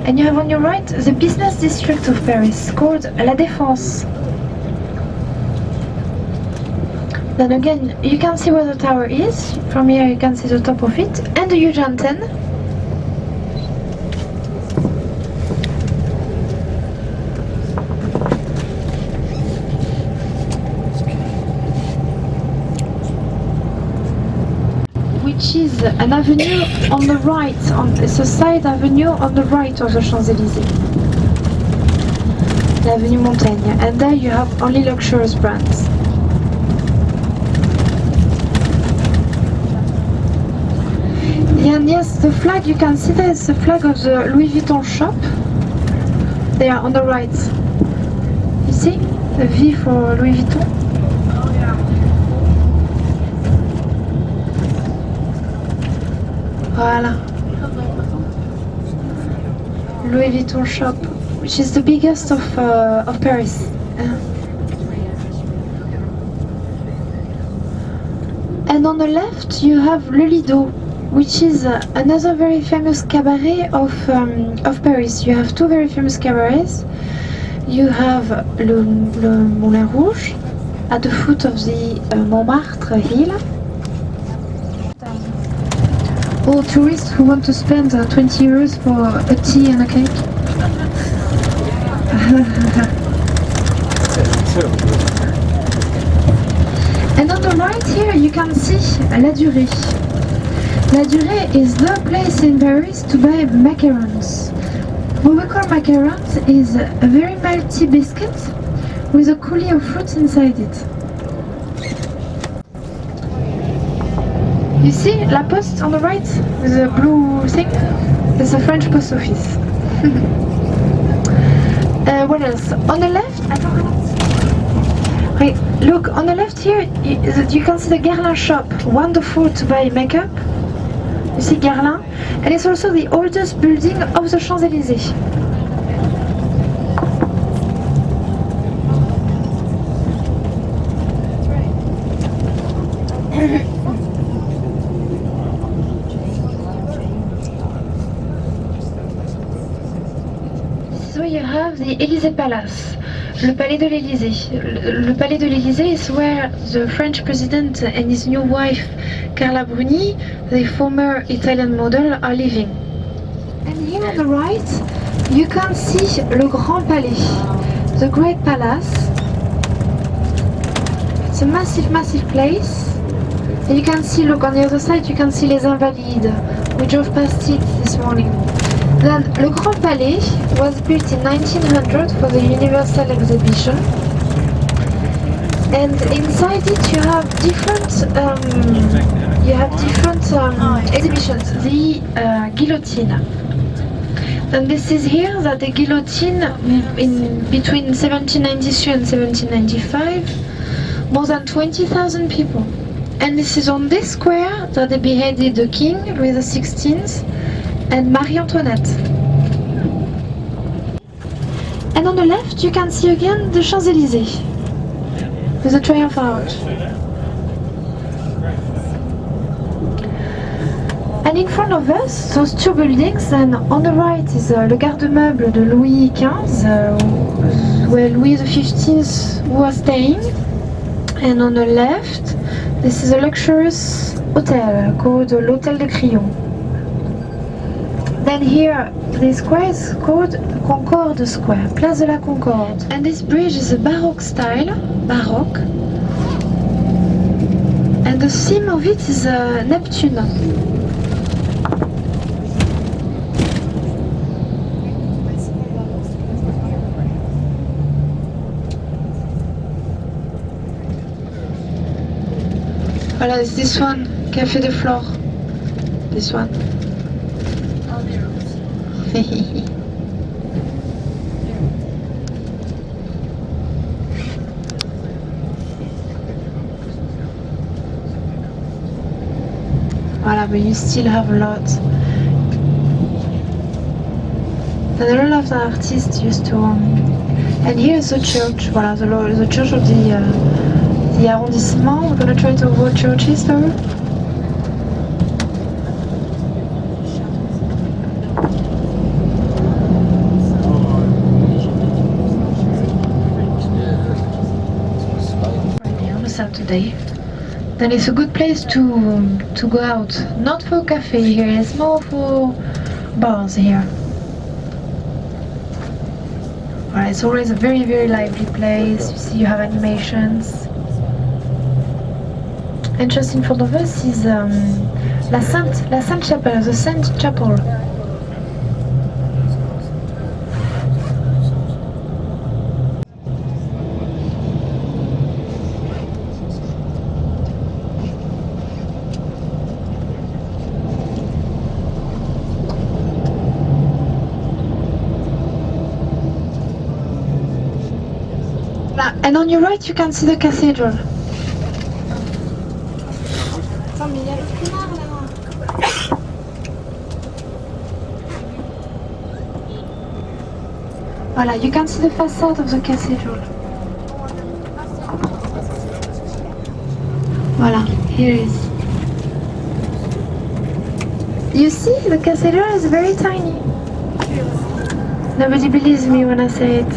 P: And you have on your right the business district of Paris, called La Défense. Then again, you can see where the tower is. From here you can see the top of it, and the huge antenna. Which is an avenue on the right, it's a side avenue on the right of the Champs-Élysées. L'avenue Montaigne, and there you have only luxurious brands. And yes, the flag, you can see there is the flag of the Louis Vuitton shop. They are on the right. You see? The V for Louis Vuitton. Voilà. Louis Vuitton shop, which is the biggest of Paris. And on the left you have Le Lido, which is another very famous cabaret of Paris. You have 2 very famous cabarets. You have le Moulin Rouge at the foot of the Montmartre hill. All tourists who want to spend 20 euros for a tea and a cake. And on the right here you can see La Durée. La Durée is the place in Paris to buy macarons. What we call macarons is a very melty biscuit with a coulis of fruits inside it. You see La Poste on the right with the blue thing? It's the French post office. What else? On the left, wait, look, on the left here, you can see the Guerlain shop. Wonderful to buy makeup. You see Guerlain? And it's also the oldest building of the Champs-Élysées. So you have the Élysée Palace, le palais de l'Élysée. Le palais de l'Élysée is where the French president and his new wife Carla Bruni, the former Italian model, are living. And here on the right, you can see Le Grand Palais, the Great Palace. It's a massive, massive place. And you can see, look on the other side, you can see Les Invalides. We drove past it this morning. Then Le Grand Palais was built in 1900 for the Universal Exhibition. And inside it you have different exhibitions. The guillotine. And this is here that the guillotine in between 1793 and 1795, more than 20,000 people. And this is on this square that they beheaded the king, Louis XVI, and Marie Antoinette. And on the left you can see again the Champs-Élysées with the Triumph Arch. And in front of us, those two buildings, and on the right is Le Garde-Meuble de Louis XV, where Louis XV was staying. And on the left, this is a luxurious hotel called l'Hôtel de Crillon. Then here, this square is called Concorde Square, Place de la Concorde. And this bridge is a Baroque style, Baroque. And the theme of it is Neptune. Voilà, it's this one, Café de Flore. This one. Voilà, but you still have a lot. And a lot of the artists used to. And here's the church. Voilà, the church of the arrondissement. We're gonna try to avoid churches though. Saturday, then it's a good place to go out. Not for cafe here, it's more for bars here. Alright, it's always a very, very lively place. You see, you have animations. And just in front of us is La Sainte Chapelle, the Saint Chapel. And on your right you can see the cathedral. Voilà, you can see the facade of the cathedral. Voilà, here it is. You see, the cathedral is very tiny. Nobody believes me when I say it.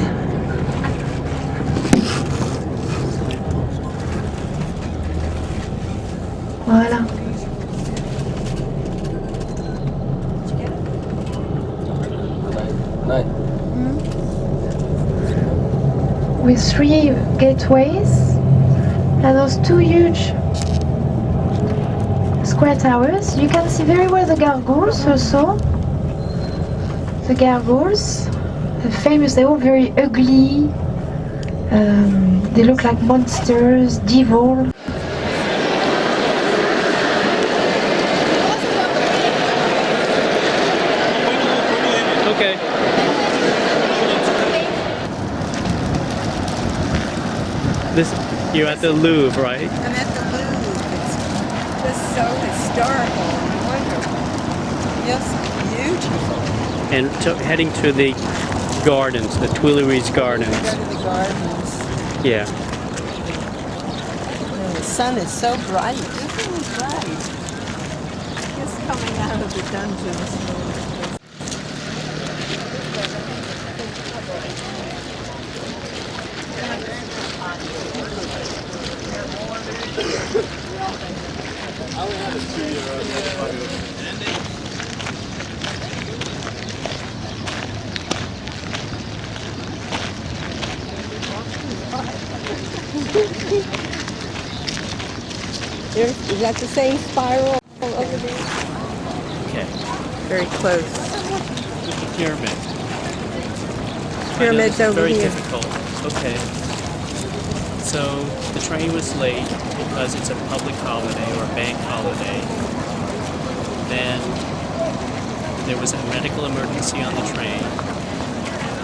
P: Voilà. With 3 gateways and those 2 huge square square towers. You can see very well the gargoyles also. The gargoyles, famous, they're all very ugly. They look like monsters, devil.
G: Okay. You're at the Louvre, right?
R: I'm at the Louvre. It's just so historical and wonderful. Just beautiful.
G: And heading to the gardens, the Tuileries Gardens.
R: Go to the gardens.
G: Yeah.
R: And the sun is so bright. It's really bright. Just coming out of the dungeons. Is that the same spiral over there?
G: Okay.
R: Very close.
G: With the pyramid.
R: Pyramid's over
G: very
R: here.
G: difficult. Okay. So the train was late because it's a public holiday or a bank holiday. Then there was a medical emergency on the train.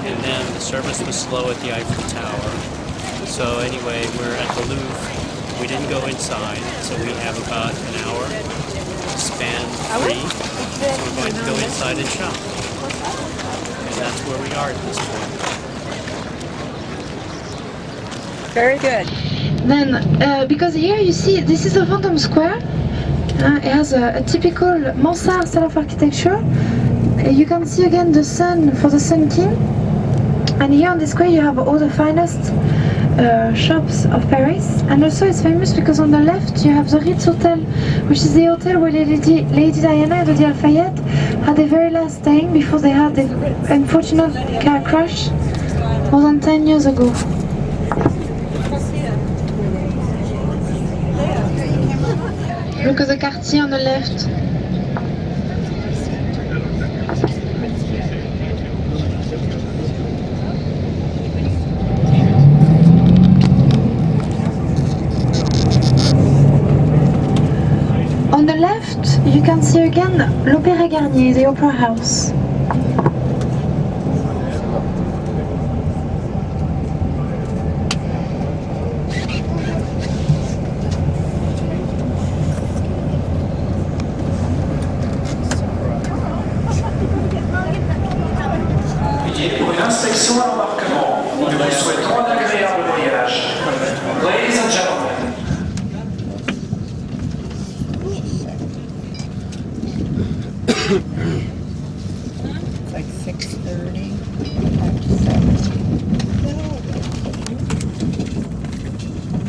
G: And then the service was slow at the Eiffel Tower. So anyway, we're at the Louvre. We didn't go inside, so we have about an hour to span free. So we're going to go inside and shop. And that's where we are at this point.
R: Very good.
P: Then, because here you see, this is a Vendôme Square. It has a typical mansard style of architecture. You can see again the sun for the Sun King. And here on the square you have all the finest shops of Paris, and also it's famous because on the left you have the Ritz Hotel, which is the hotel where Lady Diana and Lady Lafayette had their very last staying before they had the unfortunate car crash more than 10 years ago. Look at the Cartier on the left. On the left, you can see again l'Opéra Garnier, the opera house.
T: Pour une inspection à l'embarquement, nous vous souhaitons un agréable voyage. Ladies and gentlemen.
R: It's like 6:30.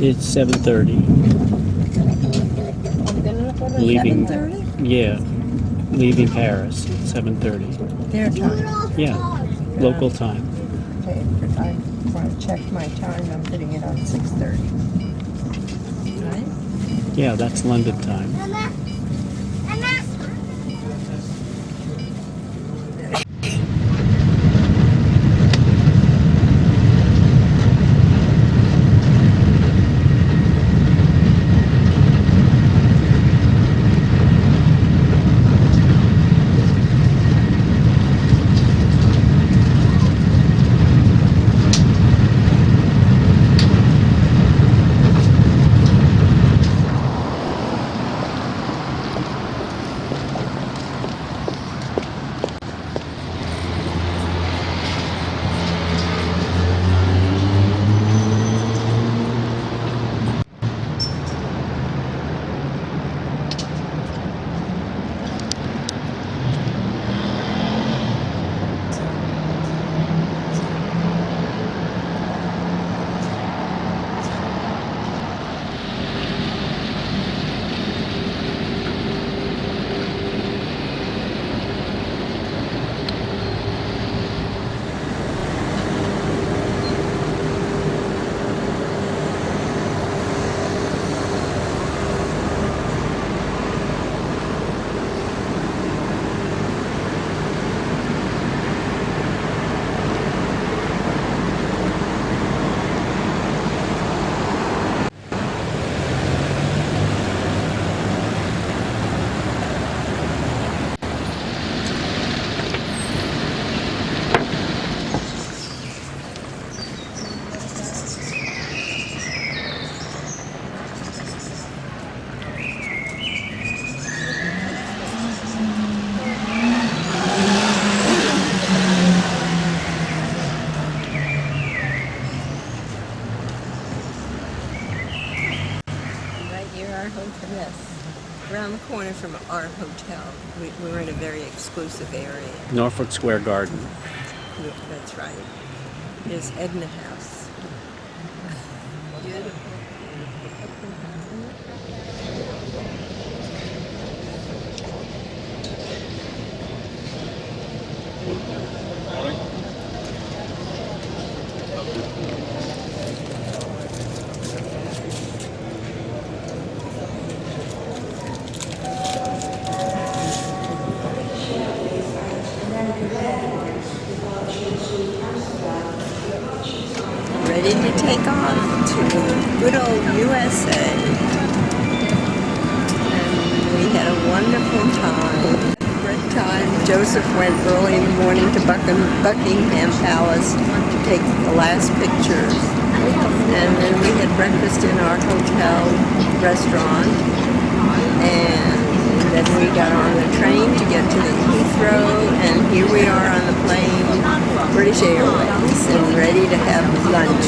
G: It's 7:30. Leaving.
R: 7:30?
G: Yeah. Leaving Paris. 7:30.
R: Their time.
G: Yeah. Local time.
R: Okay, if I want to check my time, I'm putting it on 6:30. Right?
G: Yeah, that's London time.
R: Yes. Around the corner from our hotel. We were in a very exclusive area.
G: Norfolk Square Garden.
R: That's right. It's Edna House. Beautiful. Ready to take off to good old USA. And we had a wonderful time. Break time. Joseph went early in the morning to Buckingham Palace to take the last pictures. And then we had breakfast in our hotel restaurant. And then we got on the train to get to the Heathrow, and here we are on the plane, British Airways, and ready to have lunch.